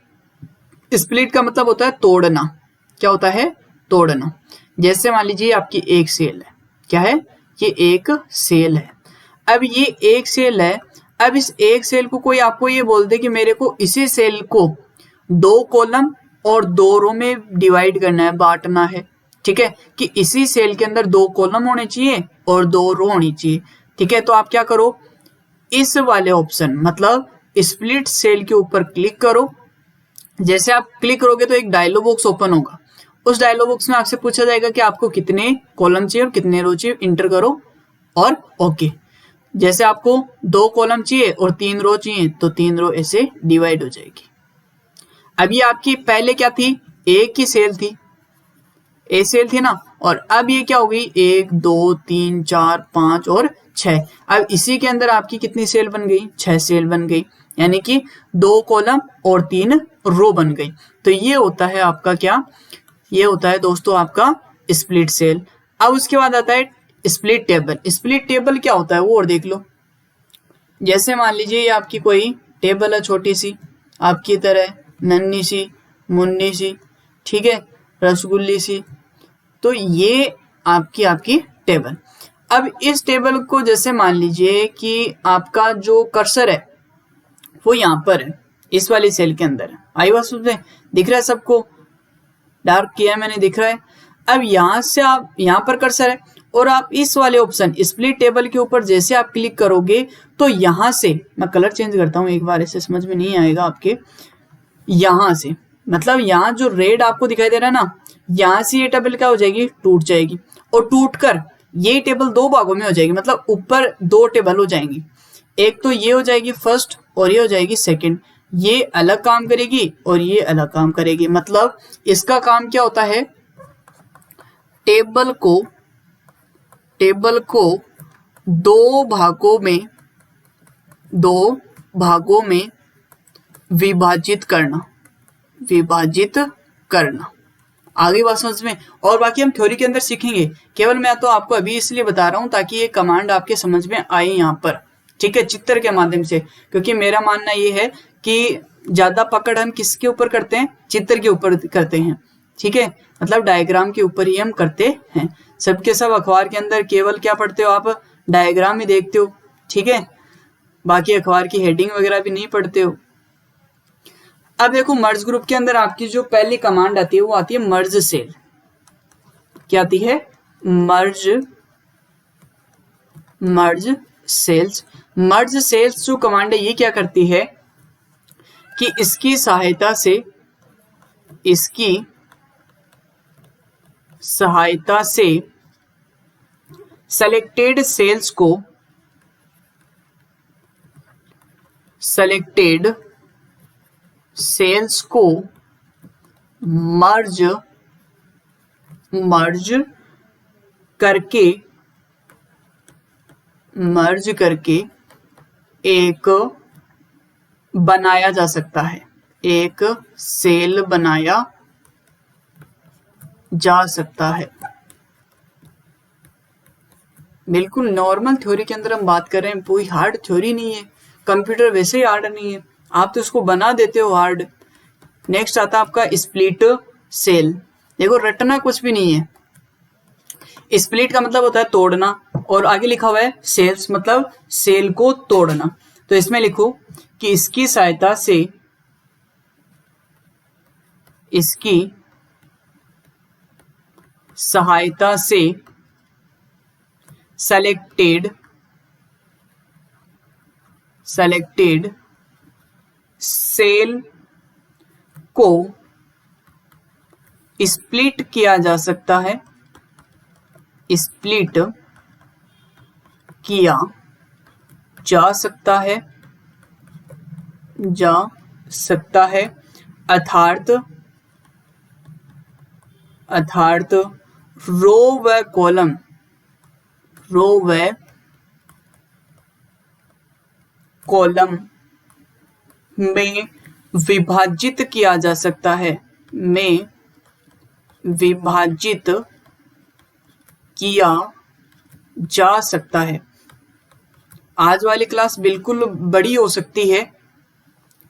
स्प्लिट का मतलब होता है तोड़ना। क्या होता है? तोड़ना। जैसे मान लीजिए आपकी एक सेल है, क्या है? ये एक सेल है। अब ये एक सेल है, अब इस एक सेल को कोई आपको ये बोल दे कि मेरे को इसी सेल को 2 कॉलम और 2 रो में डिवाइड करना है, बांटना है, ठीक है, कि इसी सेल के अंदर 2 कॉलम होने चाहिए और 2 रो होनी चाहिए, ठीक है। तो आप क्या करो, इस वाले ऑप्शन मतलब स्प्लिट सेल के ऊपर क्लिक करो। जैसे आप क्लिक करोगे तो एक डायलॉग बॉक्स ओपन होगा। उस डायलॉग बॉक्स में आपसे पूछा जाएगा कि आपको कितने कॉलम चाहिए और कितने रो चाहिए, इंटर करो और ओके। जैसे आपको 2 कॉलम चाहिए और 3 रो चाहिए तो 3 रो ऐसे डिवाइड हो जाएगी। अभी आपकी पहले क्या थी, एक ही सेल थी, ए सेल थी ना, और अब ये क्या हो गई 1 2 3 4 5 और 6। अब इसी के अंदर आपकी कितनी सेल बन गई, 6 सेल बन गई, यानी कि 2 कॉलम और 3 रो बन गई। तो ये होता है आपका क्या, ये होता है दोस्तों आपका स्प्लिट सेल। अब उसके बाद आता है स्प्लिट टेबल। स्प्लिट टेबल क्या होता है वो और देख लो। जैसे मान लीजिए ये आपकी कोई टेबल है छोटी सी, आपकी तरह नन्ही सी मुन्नी सी, ठीक है, रसगुल्ली सी। तो ये आपकी टेबल। अब इस टेबल को जैसे मान लीजिए कि आपका जो कर्सर है वो यहाँ पर है, इस वाली सेल के अंदर है। आई बात समझ में, दिख रहा है सबको, डार्क किया है मैंने, दिख रहा है। अब यहाँ से आप यहाँ पर कर्सर है और आप इस वाले ऑप्शन स्प्लिट टेबल के ऊपर जैसे आप क्लिक करोगे तो यहाँ से, मैं कलर चेंज करता हूँ एक बार, ऐसे समझ में नहीं आएगा आपके। यहाँ से मतलब यहाँ जो रेड आपको दिखाई दे रहा है ना, यहाँ से ये टेबल क्या हो जाएगी, टूट जाएगी, और टूटकर ये टेबल 2 भागों में हो जाएगी। मतलब ऊपर 2 टेबल हो जाएंगी, एक तो ये हो जाएगी फर्स्ट और ये हो जाएगी सेकंड। ये अलग काम करेगी और ये अलग काम करेगी। मतलब इसका काम क्या होता है, टेबल को 2 भागों में विभाजित करना। आगे बात समझ में। और बाकी हम थ्योरी के अंदर सीखेंगे, केवल मैं तो आपको अभी इसलिए बता रहा हूं ताकि ये कमांड आपके समझ में आए यहाँ पर, ठीक है, चित्र के माध्यम से। क्योंकि मेरा मानना ये है कि ज्यादा पकड़ हम किसके ऊपर करते हैं, चित्र के ऊपर करते हैं, ठीक है, मतलब डायग्राम के ऊपर ही हम करते हैं। सबके सब अखबार के अंदर केवल क्या पढ़ते हो आप, डायग्राम ही देखते हो, ठीक है, बाकी अखबार की हेडिंग वगैरह भी नहीं पढ़ते हो। अब देखो मर्ज ग्रुप के अंदर आपकी जो पहली कमांड आती है वो आती है मर्ज सेल। क्या आती है, मर्ज सेल्स। मर्ज सेल्स जो कमांड है ये क्या करती है कि इसकी सहायता से सेलेक्टेड सेल्स को मर्ज करके एक बनाया जा सकता है, एक सेल बनाया जा सकता है। बिल्कुल नॉर्मल थ्योरी के अंदर हम बात कर रहे हैं, कोई हार्ड थ्योरी नहीं है। कंप्यूटर वैसे ही हार्ड नहीं है, आप तो इसको बना देते हो हार्ड। नेक्स्ट आता है आपका स्प्लिट सेल। देखो रटना कुछ भी नहीं है, स्प्लिट का मतलब होता है तोड़ना, और आगे लिखा हुआ है सेल्स मतलब सेल को तोड़ना। तो इसमें लिखो कि इसकी सहायता से सेलेक्टेड सेल को स्प्लिट किया जा सकता है, स्प्लिट किया जा सकता है, अर्थात रो व कॉलम में विभाजित किया जा सकता है, आज वाली क्लास बिल्कुल बड़ी हो सकती है,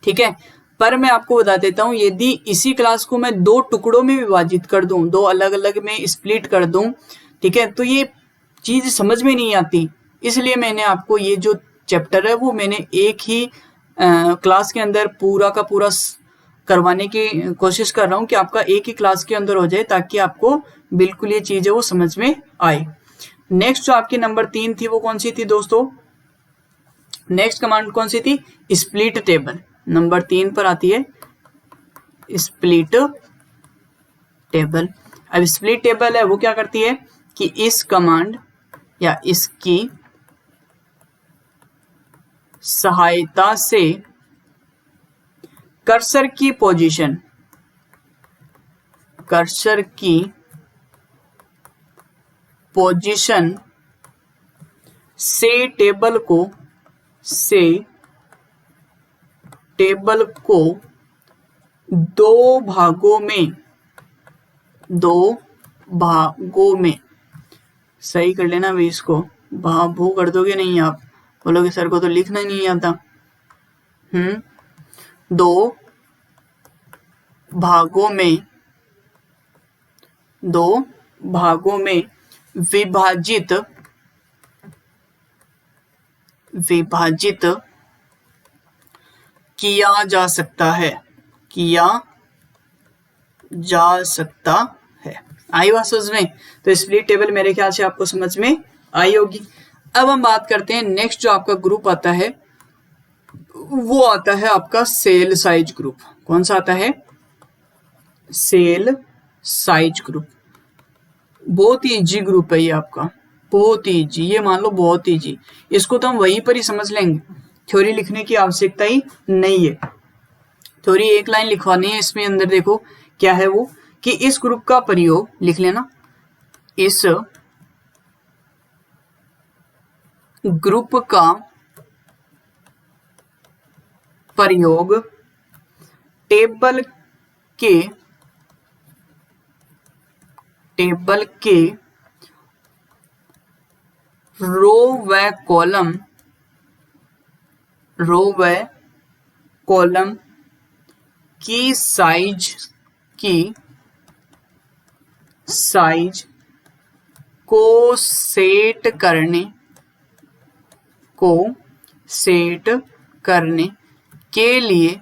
ठीक है, पर मैं आपको बता देता हूं यदि इसी क्लास को मैं 2 टुकड़ों में विभाजित कर दूं, 2 अलग अलग में स्प्लिट कर दूं, ठीक है, तो ये चीज समझ में नहीं आती। इसलिए मैंने आपको ये जो चैप्टर है वो मैंने एक ही क्लास के अंदर पूरा का पूरा करवाने की कोशिश कर रहा हूं कि आपका एक ही क्लास के अंदर हो जाए, ताकि आपको बिल्कुल ये चीजें वो समझ में आए। नेक्स्ट जो आपकी नंबर 3 थी वो कौन सी थी दोस्तों, नेक्स्ट कमांड कौन सी थी? स्प्लिट टेबल, नंबर 3 पर आती है स्प्लिट टेबल। अब स्प्लिट टेबल है वो क्या करती है कि इस कमांड या इसकी सहायता से कर्सर की पोजीशन से टेबल को दो भागों में सही कर लेना भाई, इसको भू कर दोगे नहीं आप, बोलोगे सर को तो लिखना ही नहीं आता। दो भागों में विभाजित किया जा सकता है। आई बात समझ में? तो स्प्लिट टेबल मेरे ख्याल से आपको समझ में आई होगी। अब हम बात करते हैं नेक्स्ट जो आपका ग्रुप आता है वो आता है आपका सेल साइज ग्रुप। कौन सा आता है? Cell size group. बहुत ही इजी ग्रुप है ये आपका, बहुत ही इजी, ये मान लो बहुत इजी। इसको तो हम वहीं पर ही समझ लेंगे, थ्योरी लिखने की आवश्यकता ही नहीं है। थ्योरी एक लाइन लिखवानी है इसमें अंदर, देखो क्या है वो कि इस ग्रुप का प्रयोग लिख लेना, इस ग्रुप का प्रयोग टेबल के रो व कॉलम की साइज को सेट करने के लिए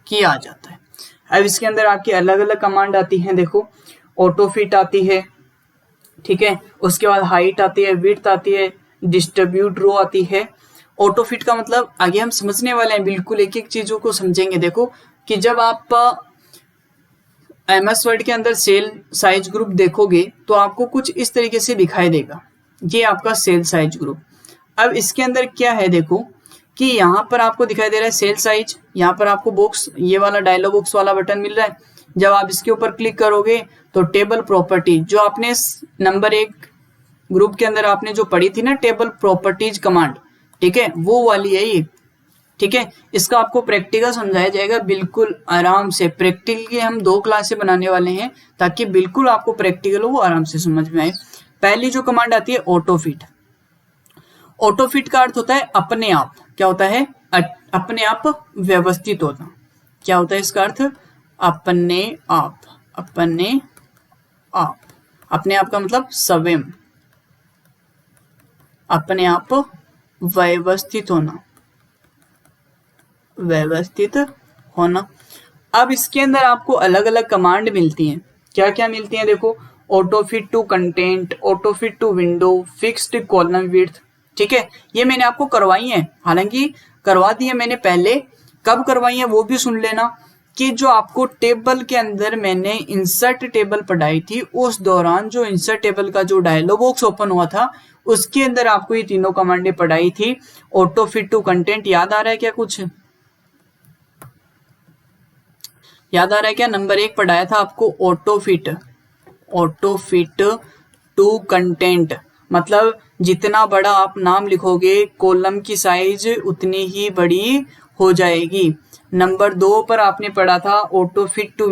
किया जाता है। अब इसके अंदर आपकी अलग अलग कमांड आती हैं, देखो ऑटो फिट आती है, ठीक है, उसके बाद हाइट आती है, विड्थ आती है, डिस्ट्रीब्यूट रो आती है। ऑटो फिट का मतलब आगे हम समझने वाले हैं, बिल्कुल एक एक चीजों को समझेंगे। देखो कि जब आप MS वर्ड के अंदर सेल साइज ग्रुप देखोगे तो आपको कुछ इस तरीके से दिखाई देगा, ये आपका सेल साइज ग्रुप। अब इसके अंदर क्या है, देखो कि यहाँ पर आपको दिखाई दे रहा है सेल साइज, यहाँ पर आपको बॉक्स, ये वाला डायलॉग बॉक्स वाला बटन मिल रहा है। जब आप इसके ऊपर क्लिक करोगे तो टेबल प्रॉपर्टीज, जो आपने नंबर 1 ग्रुप के अंदर आपने जो पढ़ी थी ना टेबल प्रॉपर्टीज कमांड, ठीक है, वो वाली है ये, ठीक है। इसका आपको प्रैक्टिकल समझाया जाएगा बिल्कुल आराम से। प्रैक्टिकल की हम 2 क्लासें बनाने वाले हैं ताकि बिल्कुल आपको प्रैक्टिकल वो आराम से समझ में आए। पहली जो कमांड आती है ऑटो फिट। ऑटो फिट का अर्थ होता है अपने आप, क्या होता है? अपने आप व्यवस्थित होना। क्या होता है इसका अर्थ? अपने आप का मतलब स्वयं, अपने आप व्यवस्थित होना। अब इसके अंदर आपको अलग अलग कमांड मिलती हैं। क्या क्या मिलती हैं? देखो auto fit to content, auto fit to window, fixed column width, ठीक है, ये मैंने आपको करवाई है, हालांकि करवा दी है मैंने पहले। कब करवाई है वो भी सुन लेना, कि जो आपको टेबल के अंदर मैंने इंसर्ट टेबल पढ़ाई थी, उस दौरान जो इंसर्ट टेबल का जो डायलॉग बॉक्स ओपन हुआ था उसके अंदर आपको ये तीनों कमांडें पढ़ाई थी। ऑटो फिट टू कंटेंट याद आ रहा है क्या? कुछ याद आ रहा है क्या? नंबर 1 पढ़ाया था आपको ऑटो फिट टू कंटेंट, मतलब जितना बड़ा आप नाम लिखोगे कॉलम की साइज उतनी ही बड़ी हो जाएगी। नंबर 2 पर आपने पढ़ा था ऑटो फिट टू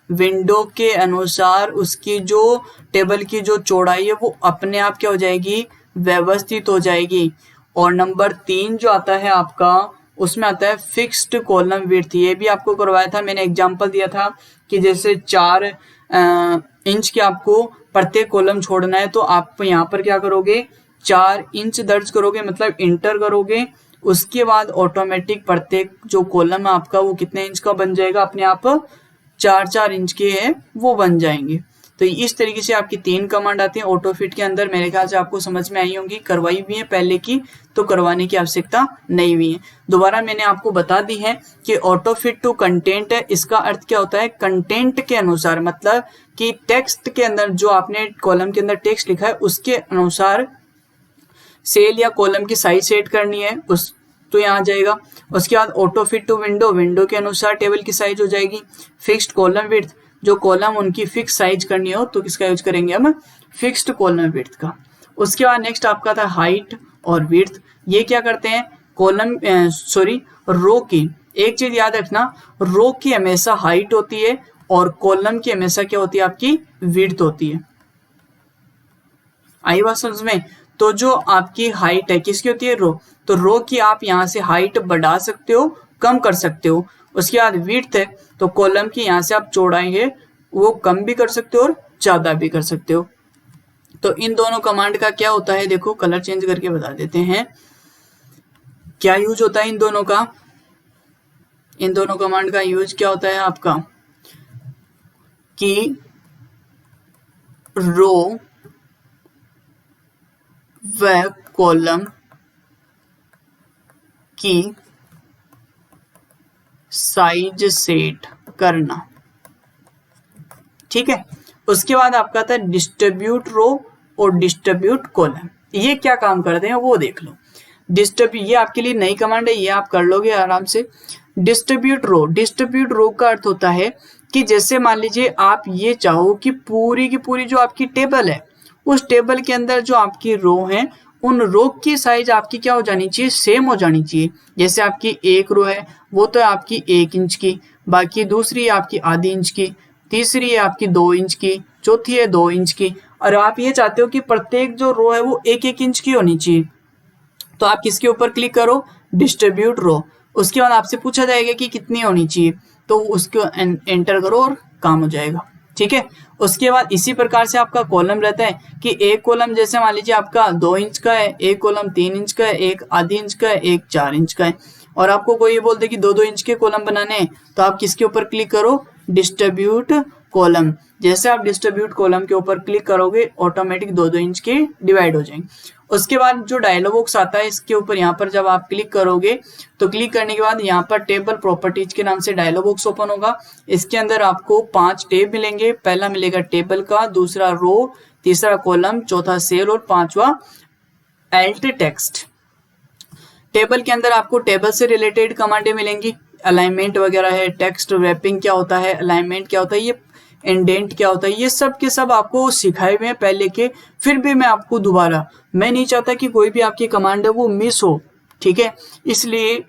विंडो के अनुसार उसकी जो टेबल की जो चौड़ाई है वो अपने आप क्या हो जाएगी? व्यवस्थित हो जाएगी। और नंबर 3 जो आता है आपका, उसमें आता है फिक्स्ड कॉलम विड्थ। ये भी आपको करवाया था, मैंने एग्जांपल दिया था कि जैसे 4 इंच के आपको प्रत्येक कॉलम छोड़ना है तो आप यहाँ पर क्या करोगे? 4 इंच दर्ज करोगे, मतलब इंटर करोगे, उसके बाद ऑटोमेटिक प्रत्येक जो कॉलम है आपका वो कितने इंच का बन जाएगा? अपने आप 4-4 इंच के है वो बन जाएंगे। तो इस तरीके से आपकी 3 कमांड आती है ऑटो फिट के अंदर। मेरे ख्याल से आपको समझ में आई होंगी, करवाई भी है पहले की, तो करवाने की आवश्यकता नहीं हुई है। दोबारा मैंने आपको बता दी है कि ऑटो फिट टू कंटेंट है, इसका अर्थ क्या होता है, कंटेंट के अनुसार, मतलब कि टेक्स्ट के अंदर जो आपने कॉलम के अंदर टेक्स्ट लिखा है उसके अनुसार सेल या कॉलम की साइज सेट करनी है उस, तो यहाँ आ जाएगा। उसके बाद auto fit to window, window के अनुसार टेबल की साइज हो जाएगी। फिक्स्ड कॉलम विड्थ, जो कॉलम उनकी फिक्स साइज करनी हो तो किसका यूज करेंगे हम, फिक्स्ड कॉलम विड्थ का। उसके बाद नेक्स्ट आपका था हाइट और विड्थ, ये क्या करते हैं, कॉलम रो की, एक चीज याद रखना, रो की हमेशा हाइट होती है और कॉलम की हमेशा क्या होती है, आपकी विड्थ होती है। आई बात समझ में। तो जो आपकी हाइट है किसकी होती है, रो, तो रो की आप यहाँ से हाइट बढ़ा सकते हो, कम कर सकते हो। उसके बाद विड्थ है, तो कॉलम की यहाँ से आप चौड़ाई वो कम भी कर सकते हो और ज्यादा भी कर सकते हो। तो इन दोनों कमांड का क्या होता है, देखो कलर चेंज करके बता देते हैं क्या यूज होता है इन दोनों का। इन दोनों कमांड का यूज क्या होता है आपका, कि रो व कॉलम की साइज सेट करना, ठीक है। उसके बाद आपका था डिस्ट्रीब्यूट रो और डिस्ट्रीब्यूट कॉलम, ये क्या काम करते हैं वो देख लो। डिस्ट्रीब्यूट, ये आपके लिए नई कमांड है, ये आप कर लोगे आराम से। डिस्ट्रीब्यूट रो, डिस्ट्रीब्यूट रो का अर्थ होता है कि जैसे मान लीजिए आप ये चाहो कि पूरी की पूरी जो आपकी टेबल है उस टेबल के अंदर जो आपकी रो है उन रो की साइज आपकी क्या हो जानी चाहिए, सेम हो जानी चाहिए। जैसे आपकी एक रो है वो तो है आपकी 1 इंच की, बाकी दूसरी है आपकी आधी इंच की, तीसरी है आपकी 2 इंच की, चौथी है 2 इंच की, और आप ये चाहते हो कि प्रत्येक जो रो है वो 1-1 इंच की होनी चाहिए। तो आप किसके ऊपर क्लिक करो, डिस्ट्रीब्यूट रो। उसके बाद आपसे पूछा जाएगा कि कितनी होनी चाहिए, तो उसको एंटर करो और काम हो जाएगा, ठीक है। उसके बाद इसी प्रकार से आपका कॉलम रहता है कि एक कॉलम जैसे मान लीजिए आपका 2 इंच का है, एक कॉलम 3 इंच का है, एक आधी इंच का है, एक 4 इंच का है, और आपको कोई ये बोल दे कि 2-2 इंच के कॉलम बनाने हैं, तो आप किसके ऊपर क्लिक करो, डिस्ट्रीब्यूट कॉलम। जैसे आप डिस्ट्रीब्यूट कॉलम के ऊपर क्लिक करोगे ऑटोमेटिक 2-2 इंच के डिवाइड हो जाएंगे। उसके बाद जो डायलॉग बॉक्स आता है इसके ऊपर यहाँ पर जब आप क्लिक करोगे तो क्लिक करने के बाद यहाँ पर टेबल प्रॉपर्टीज के नाम से डायलॉग बॉक्स ओपन होगा। इसके अंदर आपको 5 टैब मिलेंगे, पहला मिलेगा टेबल का, दूसरा रो, तीसरा कॉलम, चौथा सेल और पांचवा एल्ट टेक्स्ट। टेबल के अंदर आपको टेबल से रिलेटेड कमांडें मिलेंगी, अलाइनमेंट वगैरह है, टेक्स्ट रैपिंग क्या होता है, अलाइनमेंट क्या होता है, ये इंडेंट क्या होता है, ये सब के सब आपको सिखाए हुए हैं पहले के। फिर भी मैं आपको दोबारा, मैं नहीं चाहता कि कोई भी आपकी कमांड है वो मिस हो, ठीक है, इसलिए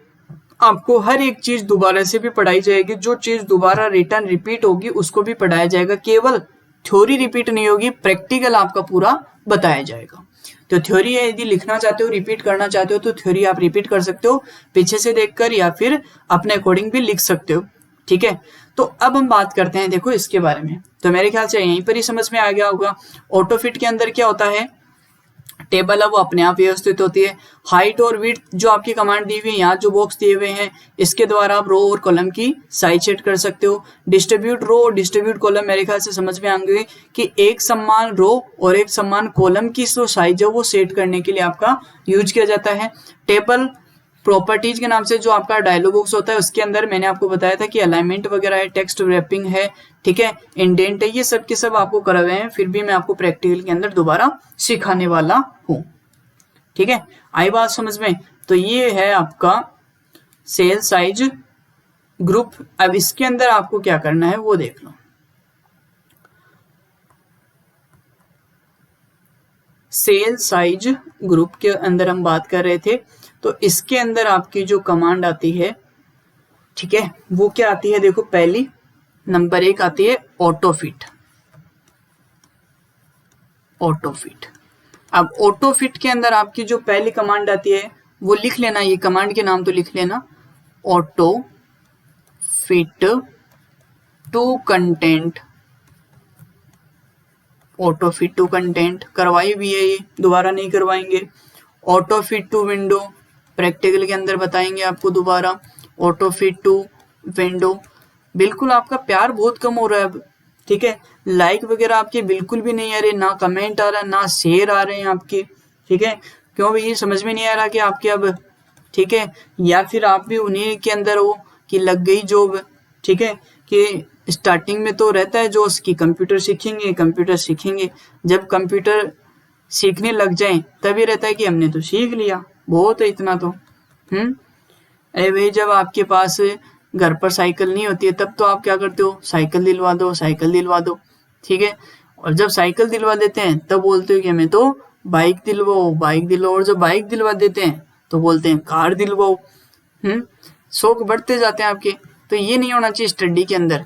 आपको हर एक चीज दोबारा से भी पढ़ाई जाएगी। जो चीज दोबारा रिटर्न रिपीट होगी उसको भी पढ़ाया जाएगा, केवल थ्योरी रिपीट नहीं होगी, प्रैक्टिकल आपका पूरा बताया जाएगा। तो थ्योरी है, यदि लिखना चाहते हो, रिपीट करना चाहते हो तो थ्योरी आप रिपीट कर सकते हो पीछे से देखकर, या फिर अपने अकॉर्डिंग भी लिख सकते हो, ठीक है। तो अब हम बात करते हैं देखो इसके बारे में। तो मेरे ख्याल से यहीं पर ही समझ में आ गया होगा। ऑटो फिट के अंदर क्या होता है, टेबल है वो अपने आप व्यवस्थित होती है। हाइट और विड्थ जो आपकी कमांड दी हुई है, यहाँ जो बॉक्स दिए हुए हैं इसके द्वारा आप रो और कॉलम की साइज सेट कर सकते हो। डिस्ट्रीब्यूट रो और डिस्ट्रीब्यूट कॉलम मेरे ख्याल से समझ में आएंगे कि एक समान रो और एक समान कॉलम की जो साइज है वो सेट करने के लिए आपका यूज किया जाता है। टेबल प्रॉपर्टीज के नाम से जो आपका डायलॉग बॉक्स होता है उसके अंदर मैंने आपको बताया था कि अलाइनमेंट वगैरह है, टेक्स्ट रैपिंग है, ठीक है, इंडेंट है, ये सब के सब आपको करे हुए हैं। फिर भी मैं आपको प्रैक्टिकल के अंदर दोबारा सिखाने वाला हूँ, ठीक है। आई बात समझ में। तो ये है आपका सेल साइज ग्रुप। अब इसके अंदर आपको क्या करना है वो देख लो। सेल साइज ग्रुप के अंदर हम बात कर रहे थे, तो इसके अंदर आपकी जो कमांड आती है, ठीक है, वो क्या आती है, देखो पहली नंबर 1 आती है ऑटो फिट। ऑटो फिट, अब ऑटो फिट के अंदर आपकी जो पहली कमांड आती है वो लिख लेना, ये कमांड के नाम तो लिख लेना, auto fit to content. Auto fit to content करवाई भी है, ये दोबारा नहीं करवाएंगे। Auto fit to window practical के अंदर बताएंगे आपको दोबारा। ऑटो फिट टू विंडो, बिल्कुल आपका प्यार बहुत कम हो रहा है अब, ठीक है। लाइक वगैरह आपके बिल्कुल भी नहीं आ रहे, ना कमेंट आ रहा, ना शेयर आ रहे हैं आपके, ठीक है। क्यों भाई, ये समझ में नहीं आ रहा कि आपके अब, ठीक है, या फिर आप भी उन्हीं के अंदर हो कि लग गई जॉब, ठीक है। कि स्टार्टिंग में तो रहता है जोश कि कंप्यूटर सीखेंगे कंप्यूटर सीखेंगे, जब कंप्यूटर सीखने लग जाएं तभी रहता है कि हमने तो सीख लिया, बहुत है इतना तो। अरे भाई, जब आपके पास घर पर साइकिल नहीं होती है तब तो आप क्या करते हो, साइकिल दिलवा दो साइकिल दिलवा दो, ठीक है। और जब साइकिल दिलवा देते हैं तब बोलते हो कि हमें तो बाइक दिलवाओ बाइक दिलवाओ, और जब बाइक दिलवा देते हैं तो बोलते हैं कार दिलवाओ। शौक बढ़ते जाते हैं आपके। तो ये नहीं होना चाहिए स्टडी के अंदर।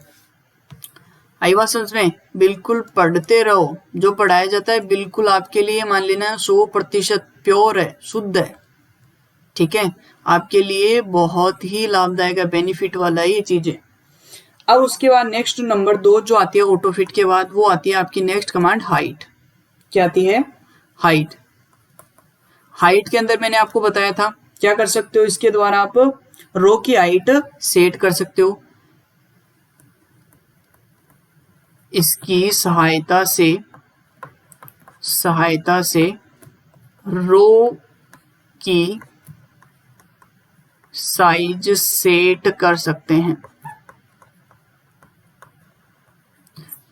आई बात समझ में? बिल्कुल पढ़ते रहो, जो पढ़ाया जाता है बिल्कुल आपके लिए मान लेना 100% प्योर है, शुद्ध है, ठीक है। आपके लिए बहुत ही लाभदायक है, बेनिफिट वाला ये चीजें। अब उसके बाद नेक्स्ट नंबर 2 जो आती है ऑटोफिट के बाद, वो आती है आपकी नेक्स्ट कमांड हाइट। क्या आती है? हाइट। हाइट के अंदर मैंने आपको बताया था क्या कर सकते हो, इसके द्वारा आप रो की हाइट सेट कर सकते हो। इसकी सहायता से रो की साइज सेट कर सकते हैं।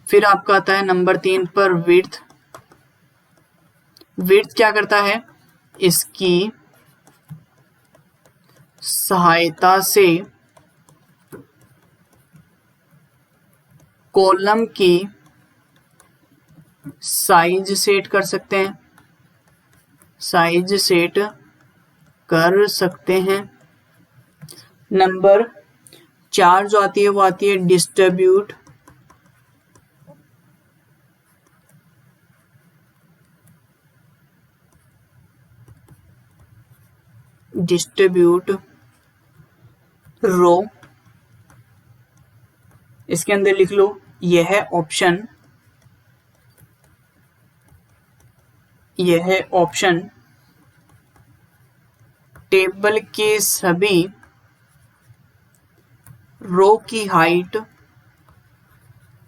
फिर आपका आता है नंबर 3 पर विड्थ। विड्थ क्या करता है? इसकी सहायता से कॉलम की साइज सेट कर सकते हैं, साइज सेट कर सकते हैं। नंबर 4 जो आती है वो आती है डिस्ट्रीब्यूट। डिस्ट्रीब्यूट रो। इसके अंदर लिख लो यह ऑप्शन टेबल के सभी रो की हाइट,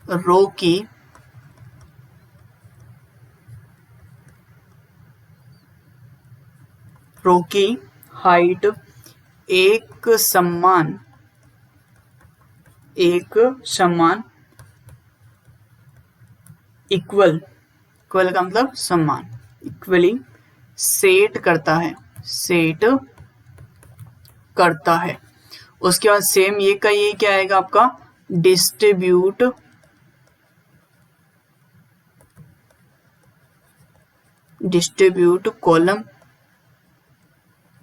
रो की हाइट एक समान इक्वल का मतलब समान, इक्वली सेट करता है। उसके बाद सेम ये का ये क्या आएगा आपका, डिस्ट्रीब्यूट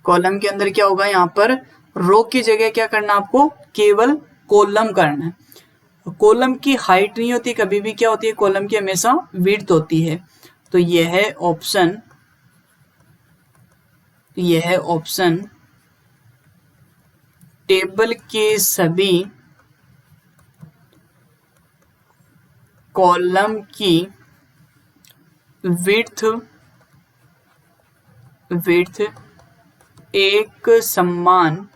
कॉलम के अंदर क्या होगा, यहाँ पर रो की जगह क्या करना आपको, केवल कॉलम करना है। कॉलम की हाइट नहीं होती कभी भी, क्या होती है कॉलम की हमेशा विड्थ होती है। तो यह ऑप्शन टेबल के सभी कॉलम की विड्थ एक समान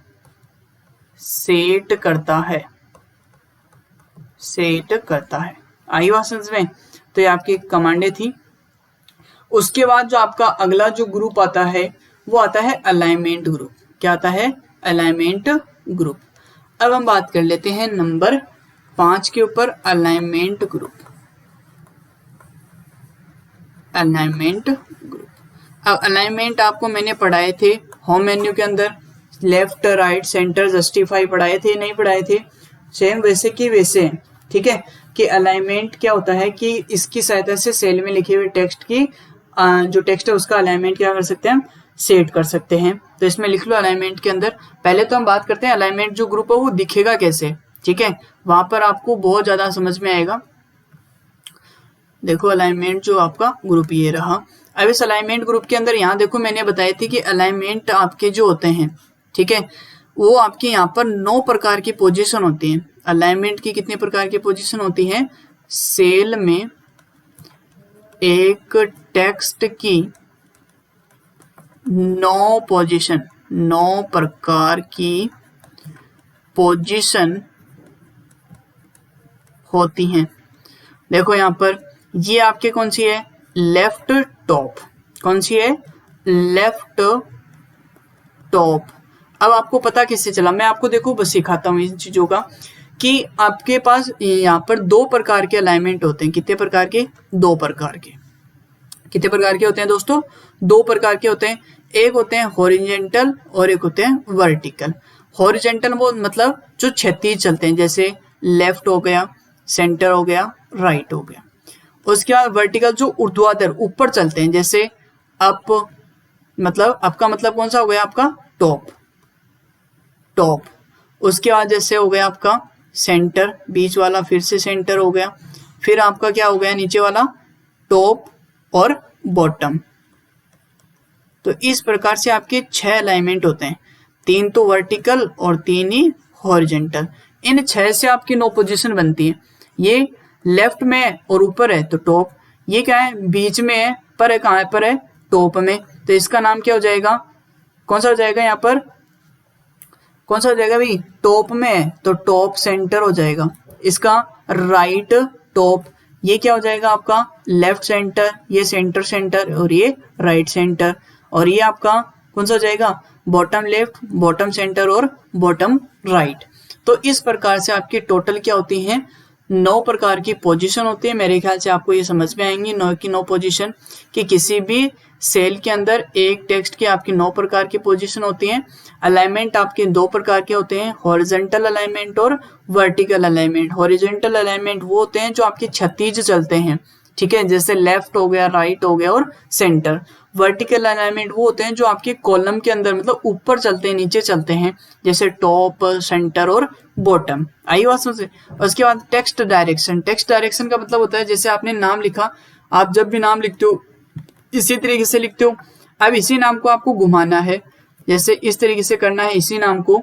सेट करता है। आई बात समझ में? तो ये आपकी कमांडें थी। उसके बाद जो आपका अगला जो ग्रुप आता है वो आता है अलाइनमेंट ग्रुप। क्या आता है? Alignment group. अब हम बात कर लेते हैं नंबर 5 के ऊपर, अलाइनमेंट ग्रुप। अब अलाइनमेंट आपको मैंने पढ़ाए थे होम मेन्यू के अंदर, लेफ्ट राइट सेंटर जस्टिफाई पढ़ाए थे, नहीं पढ़ाए थे? सेम वैसे की वैसे, ठीक है। कि अलाइनमेंट क्या होता है कि इसकी सहायता से सेल में लिखे हुए टेक्स्ट की जो टेक्स्ट है उसका अलाइनमेंट क्या कर सकते हैं हम, सेट कर सकते हैं। तो इसमें लिख लो अलाइनमेंट के अंदर। पहले तो हम बात करते हैं अलाइनमेंट जो ग्रुप है वो दिखेगा कैसे, ठीक है। वहां पर आपको बहुत ज्यादा समझ में आएगा। देखो अलाइनमेंट जो आपका ग्रुप ये रहा। अब इस अलाइनमेंट ग्रुप के अंदर यहाँ देखो मैंने बताई थी कि अलाइनमेंट आपके जो होते हैं, ठीक है, वो आपके यहाँ पर 9 प्रकार की पोजीशन होती है। अलाइनमेंट की कितने प्रकार की पोजीशन होती है? सेल में एक टेक्स्ट की 9 पोजीशन, 9 प्रकार की पोजीशन होती हैं। देखो यहाँ पर ये आपके कौन सी है, लेफ्ट टॉप, कौन सी है, लेफ्ट टॉप। अब आपको पता किससे चला, मैं आपको देखो बस सिखाता हूँ इन चीजों का, कि आपके पास यहाँ पर दो प्रकार के अलाइनमेंट होते हैं। कितने प्रकार के, दो प्रकार के। कितने प्रकार के होते हैं दोस्तों, दो प्रकार के होते हैं। एक होते हैं हॉरिजेंटल और एक होते हैं वर्टिकल। हॉरिजेंटल वो मतलब जो क्षैतिज चलते हैं, जैसे लेफ्ट हो गया, सेंटर हो गया, राइट हो गया। उसके बाद वर्टिकल जो ऊर्ध्वाधर ऊपर चलते हैं, जैसे अप, मतलब आपका मतलब कौन सा हो गया, आपका टॉप, टॉप। उसके बाद जैसे हो गया आपका सेंटर, बीच वाला फिर से सेंटर हो गया। फिर आपका क्या हो गया, नीचे वाला टॉप और बॉटम। तो इस प्रकार से आपके 6 अलाइनमेंट होते हैं, 3 तो वर्टिकल और 3 ही हॉरिजेंटल। इन 6 से आपकी 9 पोजीशन बनती है। ये लेफ्ट में और ऊपर है तो टॉप, ये क्या है बीच में है, पर है कहाँ है, पर है टॉप में, तो इसका नाम क्या हो जाएगा, कौन सा हो जाएगा, यहाँ पर कौन सा हो जाएगा भाई, टॉप में है तो टॉप सेंटर हो जाएगा। इसका राइट टॉप, ये क्या हो जाएगा आपका लेफ्ट सेंटर, ये सेंटर सेंटर और ये राइट सेंटर। और ये आपका कौन सा हो जाएगा, बॉटम लेफ्ट, बॉटम सेंटर और बॉटम राइट। तो इस प्रकार से आपकी टोटल क्या होती हैं, 9 प्रकार की पोजीशन होती है। मेरे ख्याल से आपको ये समझ में आएंगी 9 की 9 पोजीशन, कि किसी भी सेल के अंदर एक टेक्स्ट की आपकी 9 प्रकार की पोजीशन होती हैं। अलाइनमेंट आपके 2 प्रकार के होते हैं, हॉरिजॉन्टल अलाइनमेंट और वर्टिकल अलाइनमेंट। हॉरिजॉन्टल अलाइनमेंट वो होते हैं जो आपके क्षैतिज चलते हैं, ठीक है, जैसे लेफ्ट हो गया, राइट हो गया और सेंटर। वर्टिकल अलाइनमेंट वो होते हैं जो आपके कॉलम के अंदर मतलब ऊपर चलते हैं, नीचे चलते हैं, जैसे टॉप, सेंटर और बॉटम। आई बात समझ। उसके बाद टेक्स्ट डायरेक्शन। टेक्स्ट डायरेक्शन का मतलब होता है जैसे आपने नाम लिखा, आप जब भी नाम लिखते हो इसी तरीके से लिखते हो। अब इसी नाम को आपको घुमाना है, जैसे इस तरीके से करना है इसी नाम को,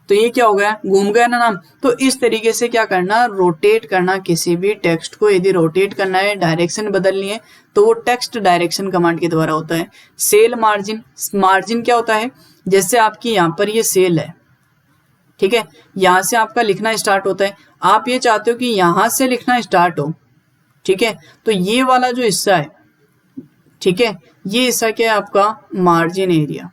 तो ये क्या हो गया, घूम गया ना नाम। तो इस तरीके से क्या करना, रोटेट करना, किसी भी टेक्स्ट को यदि रोटेट करना है, डायरेक्शन बदलनी है, तो वो टेक्स्ट डायरेक्शन कमांड के द्वारा होता है। सेल मार्जिन, मार्जिन क्या होता है, जैसे आपकी यहाँ पर ये सेल है, ठीक है, यहाँ से आपका लिखना स्टार्ट होता है, आप ये चाहते हो कि यहाँ से लिखना स्टार्ट हो, ठीक है, तो ये वाला जो हिस्सा है, ठीक है, ये हिस्सा क्या है आपका मार्जिन एरिया।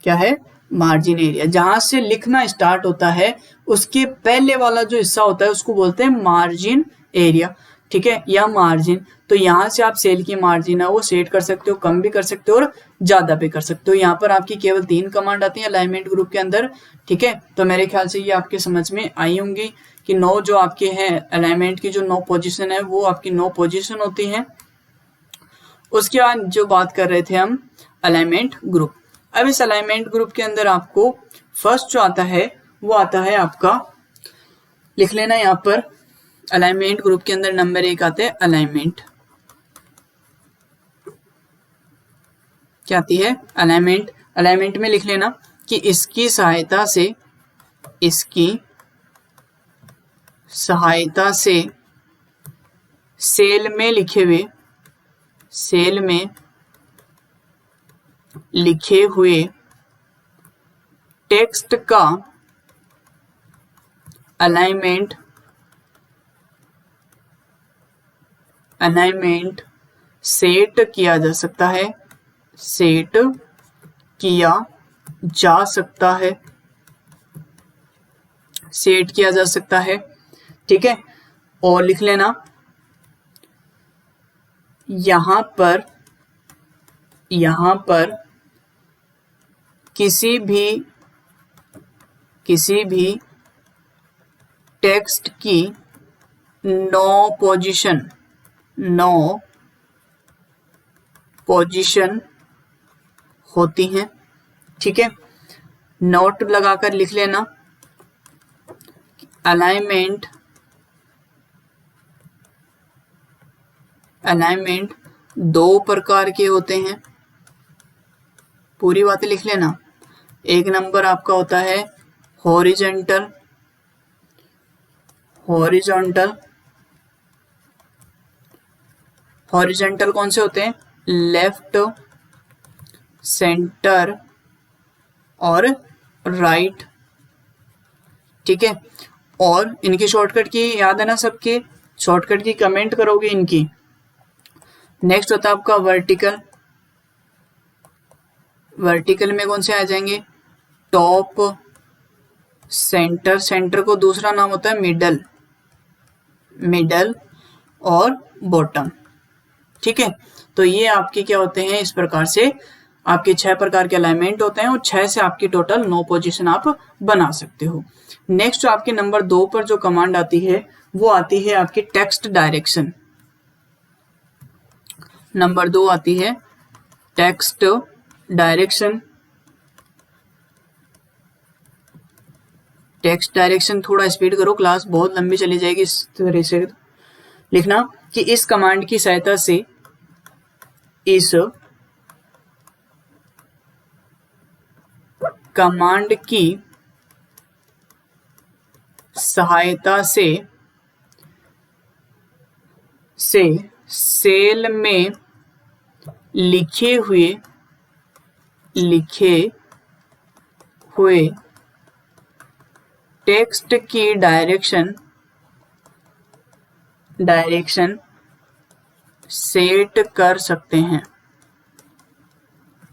क्या है, मार्जिन एरिया। जहां से लिखना स्टार्ट होता है उसके पहले वाला जो हिस्सा होता है उसको बोलते हैं मार्जिन एरिया, ठीक है, या मार्जिन। तो यहाँ से आप सेल की मार्जिन है वो सेट कर सकते हो, कम भी कर सकते हो और ज्यादा भी कर सकते हो। यहाँ पर आपकी केवल 3 कमांड आती है अलाइनमेंट ग्रुप के अंदर, ठीक है। तो मेरे ख्याल से ये आपके समझ में आई होंगी कि 9 जो आपके हैं अलाइनमेंट की जो 9 पोजीशन है वो आपकी 9 पोजीशन होती हैं। उसके बाद जो बात कर रहे थे हम अलाइनमेंट ग्रुप। अब इस अलाइनमेंट ग्रुप के अंदर आपको फर्स्ट जो आता है वो आता है आपका, लिख लेना यहाँ पर, अलाइनमेंट ग्रुप के अंदर नंबर 1 आते हैं अलाइनमेंट। क्या आती है, अलाइनमेंट। अलाइनमेंट में लिख लेना कि इसकी सहायता से सेल में लिखे हुए टेक्स्ट का अलाइनमेंट सेट किया जा सकता है, ठीक है। और लिख लेना यहां पर किसी भी टेक्स्ट की 9 पोजीशन होती हैं, ठीक है। नोट लगाकर लिख लेना अलाइनमेंट 2 प्रकार के होते हैं। पूरी बातें लिख लेना। एक नंबर आपका होता है हॉरिजॉन्टल कौन से होते हैं, लेफ्ट, सेंटर और राइट ठीक है। और इनकी शॉर्टकट की याद है ना सबके, शॉर्टकट की कमेंट करोगे इनकी। नेक्स्ट होता है आपका वर्टिकल। वर्टिकल में कौन से आ जाएंगे, टॉप, सेंटर, सेंटर को दूसरा नाम होता है मिडल, मिडल और बॉटम, ठीक है। तो ये आपके क्या होते हैं, इस प्रकार से आपके 6 प्रकार के अलाइनमेंट होते हैं और 6 से आपकी टोटल 9 पोजीशन आप बना सकते हो। नेक्स्ट आपके नंबर 2 पर जो कमांड आती है वो आती है आपकी टेक्स्ट डायरेक्शन। नंबर 2 आती है टेक्स्ट डायरेक्शन। टेक्स्ट डायरेक्शन थोड़ा स्पीड करो, क्लास बहुत लंबी चली जाएगी। इस तरह से लिखना कि इस कमांड की सहायता से, इस कमांड की सहायता से सेल में लिखे हुए टेक्स्ट की डायरेक्शन सेट कर सकते हैं,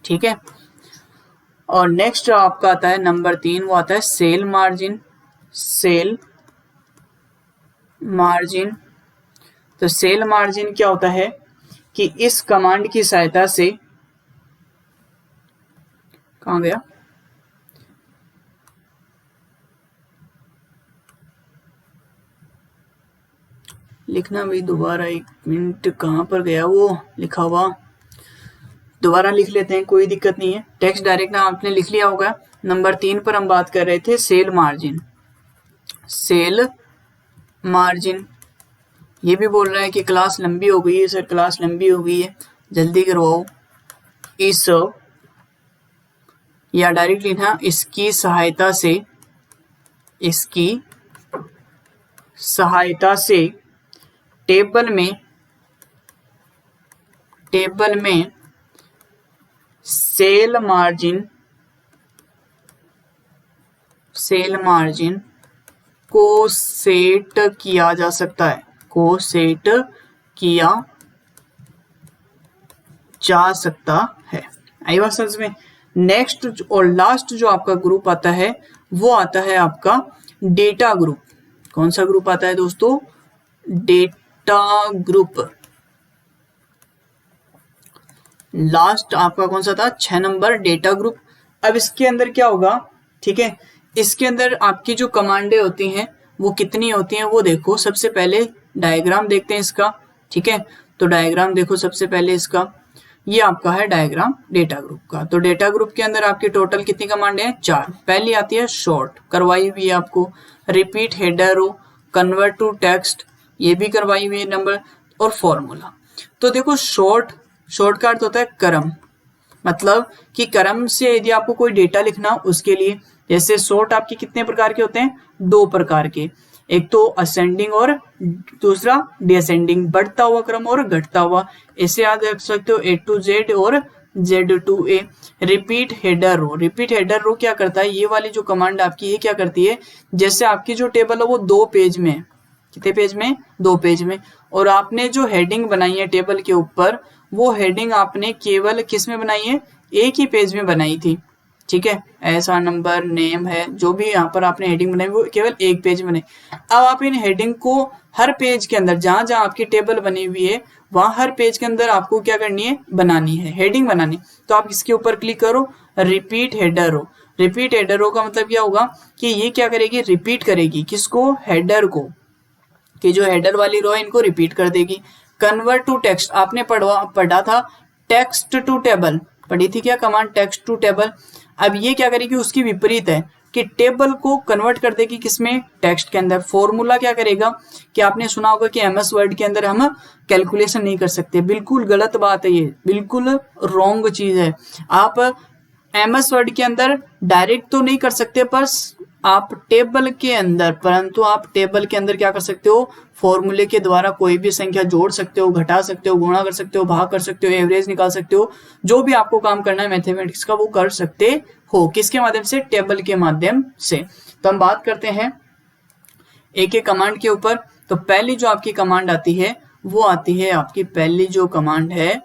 ठीक है। और नेक्स्ट जो आपका आता है नंबर 3, वो आता है सेल मार्जिन। सेल मार्जिन, तो सेल मार्जिन क्या होता है कि इस कमांड की सहायता से, कहाँ गया, लिखना भाई दोबारा, 1 मिनट, कहाँ पर गया वो लिखा हुआ, दोबारा लिख लेते हैं, कोई दिक्कत नहीं है। टेक्स्ट डायरेक्ट आपने लिख लिया होगा। नंबर 3 पर हम बात कर रहे थे सेल मार्जिन। सेल मार्जिन, ये भी बोल रहा है कि क्लास लंबी हो गई है सर, क्लास लंबी हो गई है, जल्दी करवाओ। इस, या डायरेक्ट लिखना इसकी सहायता से टेबल में सेल मार्जिन को सेट किया जा सकता है, आई बात समझ में। नेक्स्ट और लास्ट जो आपका ग्रुप आता है वो आता है आपका डेटा ग्रुप। कौन सा ग्रुप आता है दोस्तों, डेटा ग्रुप। लास्ट आपका कौन सा था, 6 नंबर, डेटा ग्रुप। अब इसके अंदर क्या होगा, ठीक है, इसके अंदर आपकी जो कमांडें होती हैं वो कितनी होती हैं वो देखो। सबसे पहले डायग्राम देखते हैं इसका, ठीक है। तो डायग्राम देखो सबसे पहले इसका, ये आपका है डायग्राम डेटा ग्रुप का। तो डेटा ग्रुप के अंदर आपकी टोटल कितनी कमांडें हैं, 4। पहली आती है शॉर्ट, करवाई हुई है आपको, repeat header row, convert to text, ये भी करवाई हुई है नंबर, और फॉर्मूला। तो देखो शॉर्ट का अर्थ होता है क्रम, मतलब कि क्रम से यदि आपको कोई डेटा लिखना उसके लिए, जैसे शॉर्ट आपके कितने प्रकार के होते हैं, 2 प्रकार के, एक तो असेंडिंग और दूसरा डिसेंडिंग, बढ़ता हुआ क्रम और घटता हुआ। इसे याद रख सकते हो, A to Z और Z to A। Repeat header row, repeat header row क्या करता है, ये वाली जो कमांड आपकी ये क्या करती है, जैसे आपकी जो टेबल है वो 2 पेज में, कितने पेज में, 2 पेज में, और आपने जो हेडिंग बनाई है टेबल के ऊपर, वो हेडिंग आपने केवल किस में बनाई है, एक ही पेज में बनाई थी, ठीक है। ऐसा नंबर, नेम है, जो भी यहाँ पर आपने हेडिंग बनाई वो केवल एक पेज में बनाई। अब आप इन हेडिंग को हर पेज के अंदर, जहां जहां आपकी टेबल बनी हुई है वहां हर पेज के अंदर आपको क्या करनी है, बनानी है, हेडिंग बनानी। तो आप इसके ऊपर क्लिक करो, repeat header row. Repeat header row का मतलब क्या होगा कि ये क्या करेगी, रिपीट करेगी किसको, हेडर को, कि जो हेडर वाली रो है इनको रिपीट कर देगी। कन्वर्ट टू टेक्स्ट, आपने पढ़ा था टेक्स्ट टू टेबल, पढ़ी थी क्या कमांड, टेक्स्ट टू टेबल। अब ये क्या करेगी, उसकी विपरीत है कि टेबल को कन्वर्ट कर देगी किसमें, टेक्स्ट के अंदर। फॉर्मूला क्या करेगा कि आपने सुना होगा कि एमएस वर्ड के अंदर हम कैलकुलेशन नहीं कर सकते, बिल्कुल गलत बात है, ये बिल्कुल रॉन्ग चीज है। आप एमएस वर्ड के अंदर डायरेक्ट तो नहीं कर सकते, पर आप टेबल के अंदर, परंतु आप टेबल के अंदर क्या कर सकते हो, फॉर्मूले के द्वारा कोई भी संख्या जोड़ सकते हो, घटा सकते हो, गुणा कर सकते हो, भाग कर सकते हो, एवरेज निकाल सकते हो, जो भी आपको काम करना है मैथमेटिक्स का वो कर सकते हो। किसके माध्यम से, टेबल के माध्यम से। तो हम बात करते हैं एक एक कमांड के ऊपर। तो पहली जो आपकी कमांड आती है वो आती है आपकी, पहली जो कमांड है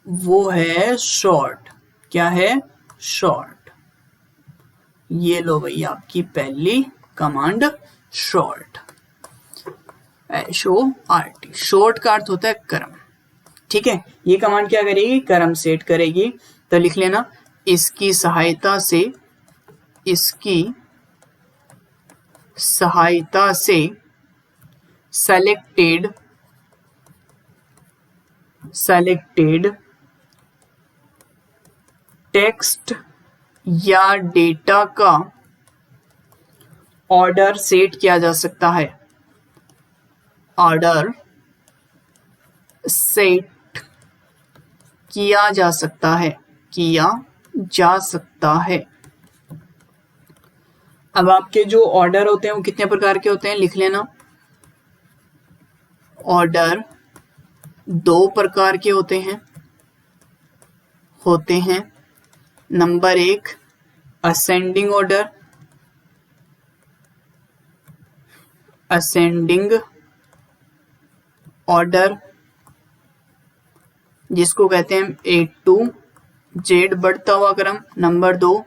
वो है शॉर्ट। क्या है, शॉर्ट। ये लो भैया आपकी पहली कमांड शॉर्ट, SORT। शॉर्ट का अर्थ होता है क्रम। ठीक है, ये कमांड क्या करेगी, क्रम सेट करेगी। तो लिख लेना, इसकी सहायता से सेलेक्टेड टेक्स्ट या डेटा का ऑर्डर सेट किया जा सकता है। ऑर्डर सेट किया जा सकता है, अब आपके जो ऑर्डर होते हैं वो कितने प्रकार के होते हैं, लिख लेना। ऑर्डर 2 प्रकार के होते हैं। नंबर 1 असेंडिंग ऑर्डर, जिसको कहते हैं A to Z बढ़ता हुआ क्रम। नंबर 2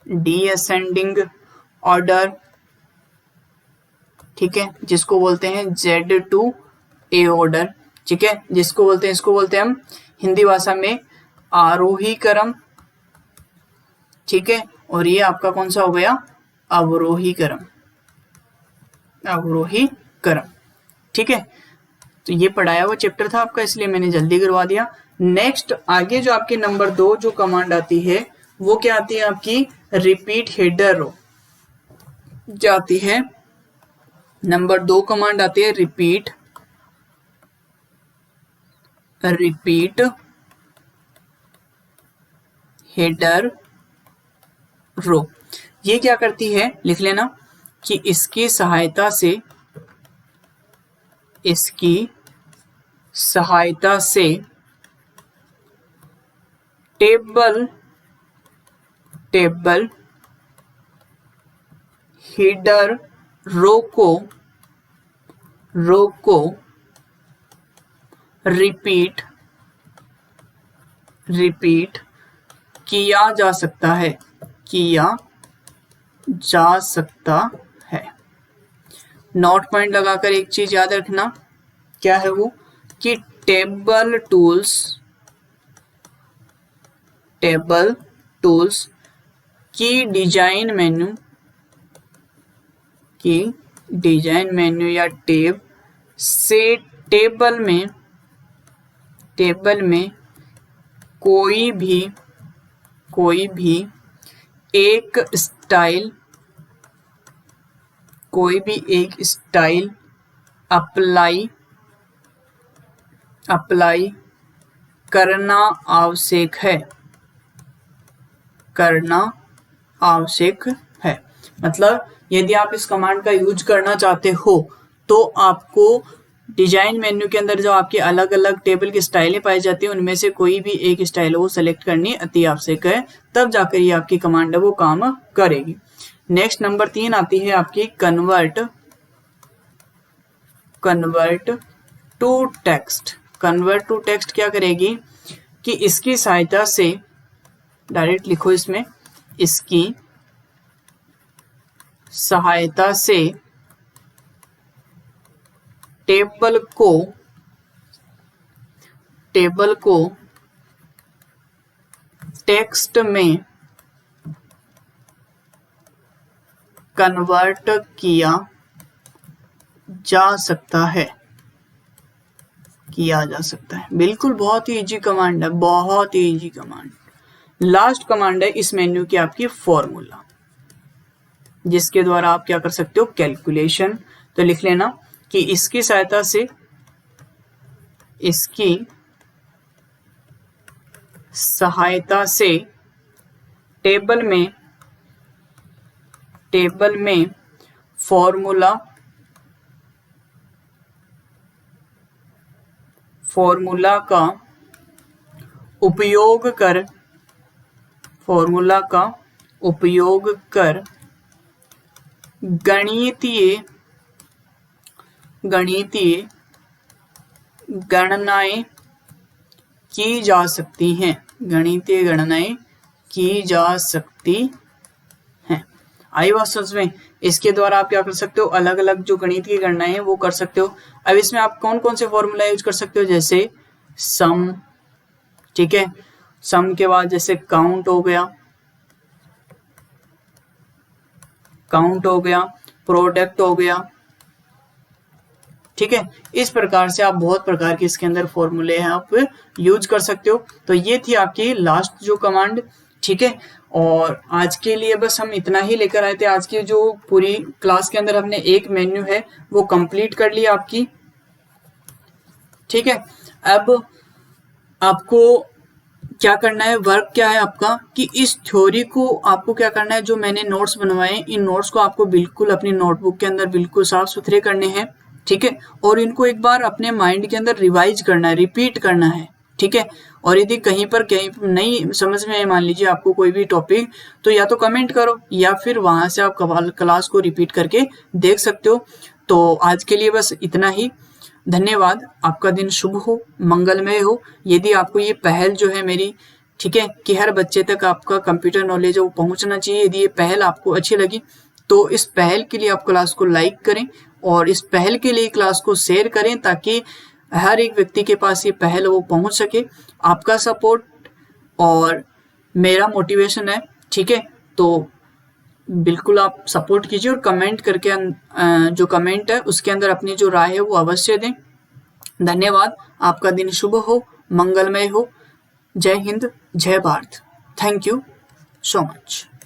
डीअसेंडिंग ऑर्डर, ठीक है, जिसको बोलते हैं Z to A ऑर्डर। ठीक है, इसको बोलते हैं हम हिंदी भाषा में आरोही क्रम। ठीक है, और ये आपका कौन सा हो गया, अवरोही क्रम। ठीक है, तो ये पढ़ाया हुआ चैप्टर था आपका, इसलिए मैंने जल्दी करवा दिया। नेक्स्ट आगे जो आपकी नंबर 2 जो कमांड आती है वो क्या आती है आपकी, रिपीट हेडर रो जाती है। नंबर 2 कमांड आती है रिपीट हेडर रो। ये क्या करती है, लिख लेना कि इसकी सहायता से टेबल हेडर रो को रिपीट किया जा सकता है। नोट पॉइंट लगाकर एक चीज याद रखना, क्या है वो, कि टेबल टूल्स की डिजाइन मेन्यू या टेब से टेबल में कोई भी एक स्टाइल अप्लाई करना आवश्यक है। मतलब यदि आप इस कमांड का यूज करना चाहते हो तो आपको डिजाइन मेन्यू के अंदर जो आपकी अलग अलग टेबल की स्टाइलें पाई जाती है उनमें से कोई भी एक स्टाइल वो सेलेक्ट करनी अति आवश्यक है, तब जाकर ये आपकी कमांड है वो काम करेगी। नेक्स्ट नंबर 3 आती है आपकी convert to text. Convert to text क्या करेगी कि इसकी सहायता से, डायरेक्ट लिखो इसमें, इसकी सहायता से टेबल को टेक्स्ट में कन्वर्ट किया जा सकता है। बिल्कुल, बहुत ही इजी कमांड है, बहुत ही इजी कमांड। लास्ट कमांड है इस मेन्यू की आपकी फॉर्मूला, जिसके द्वारा आप क्या कर सकते हो, कैलकुलेशन। तो लिख लेना कि इसकी सहायता से टेबल में फॉर्मूला का उपयोग कर गणितीय गणनाएं की जा सकती हैं। आई बात समझ में? इसके द्वारा आप क्या कर सकते हो, अलग अलग जो गणितीय गणनाएं हैं वो कर सकते हो। अब इसमें आप कौन कौन से फॉर्मूला यूज कर सकते हो, जैसे सम, ठीक है, सम के बाद जैसे काउंट हो गया, प्रोडक्ट हो गया, ठीक है। इस प्रकार से आप बहुत प्रकार के इसके अंदर फॉर्मूले हैं आप यूज कर सकते हो। तो ये थी आपकी लास्ट जो कमांड, ठीक है। और आज के लिए बस हम इतना ही लेकर आए थे। आज की जो पूरी क्लास के अंदर हमने एक मेन्यू है वो कंप्लीट कर लिया आपकी, ठीक है। अब आपको क्या करना है, वर्क क्या है आपका, कि इस थ्योरी को आपको क्या करना है, जो मैंने नोट्स बनवाए इन नोट्स को आपको बिल्कुल अपनी नोटबुक के अंदर बिल्कुल साफ सुथरे करने हैं, ठीक है। और इनको एक बार अपने माइंड के अंदर रिवाइज करना है, रिपीट करना है, ठीक है। और यदि कहीं नहीं समझ में मान लीजिए आपको कोई भी टॉपिक, तो या तो कमेंट करो या फिर वहां से आप क्लास को रिपीट करके देख सकते हो। तो आज के लिए बस इतना ही। धन्यवाद। आपका दिन शुभ हो, मंगलमय हो। यदि आपको ये पहल जो है मेरी, ठीक है, कि हर बच्चे तक आपका कंप्यूटर नॉलेज है वो पहुंचना चाहिए, यदि ये पहल आपको अच्छी लगी तो इस पहल के लिए आप क्लास को लाइक करें और इस पहल के लिए क्लास को शेयर करें, ताकि हर एक व्यक्ति के पास ये पहल वो पहुंच सके। आपका सपोर्ट और मेरा मोटिवेशन है, ठीक है। तो बिल्कुल आप सपोर्ट कीजिए और कमेंट करके जो कमेंट है उसके अंदर अपनी जो राय है वो अवश्य दें। धन्यवाद। आपका दिन शुभ हो, मंगलमय हो। जय हिंद, जय Bharat. Thank you so much.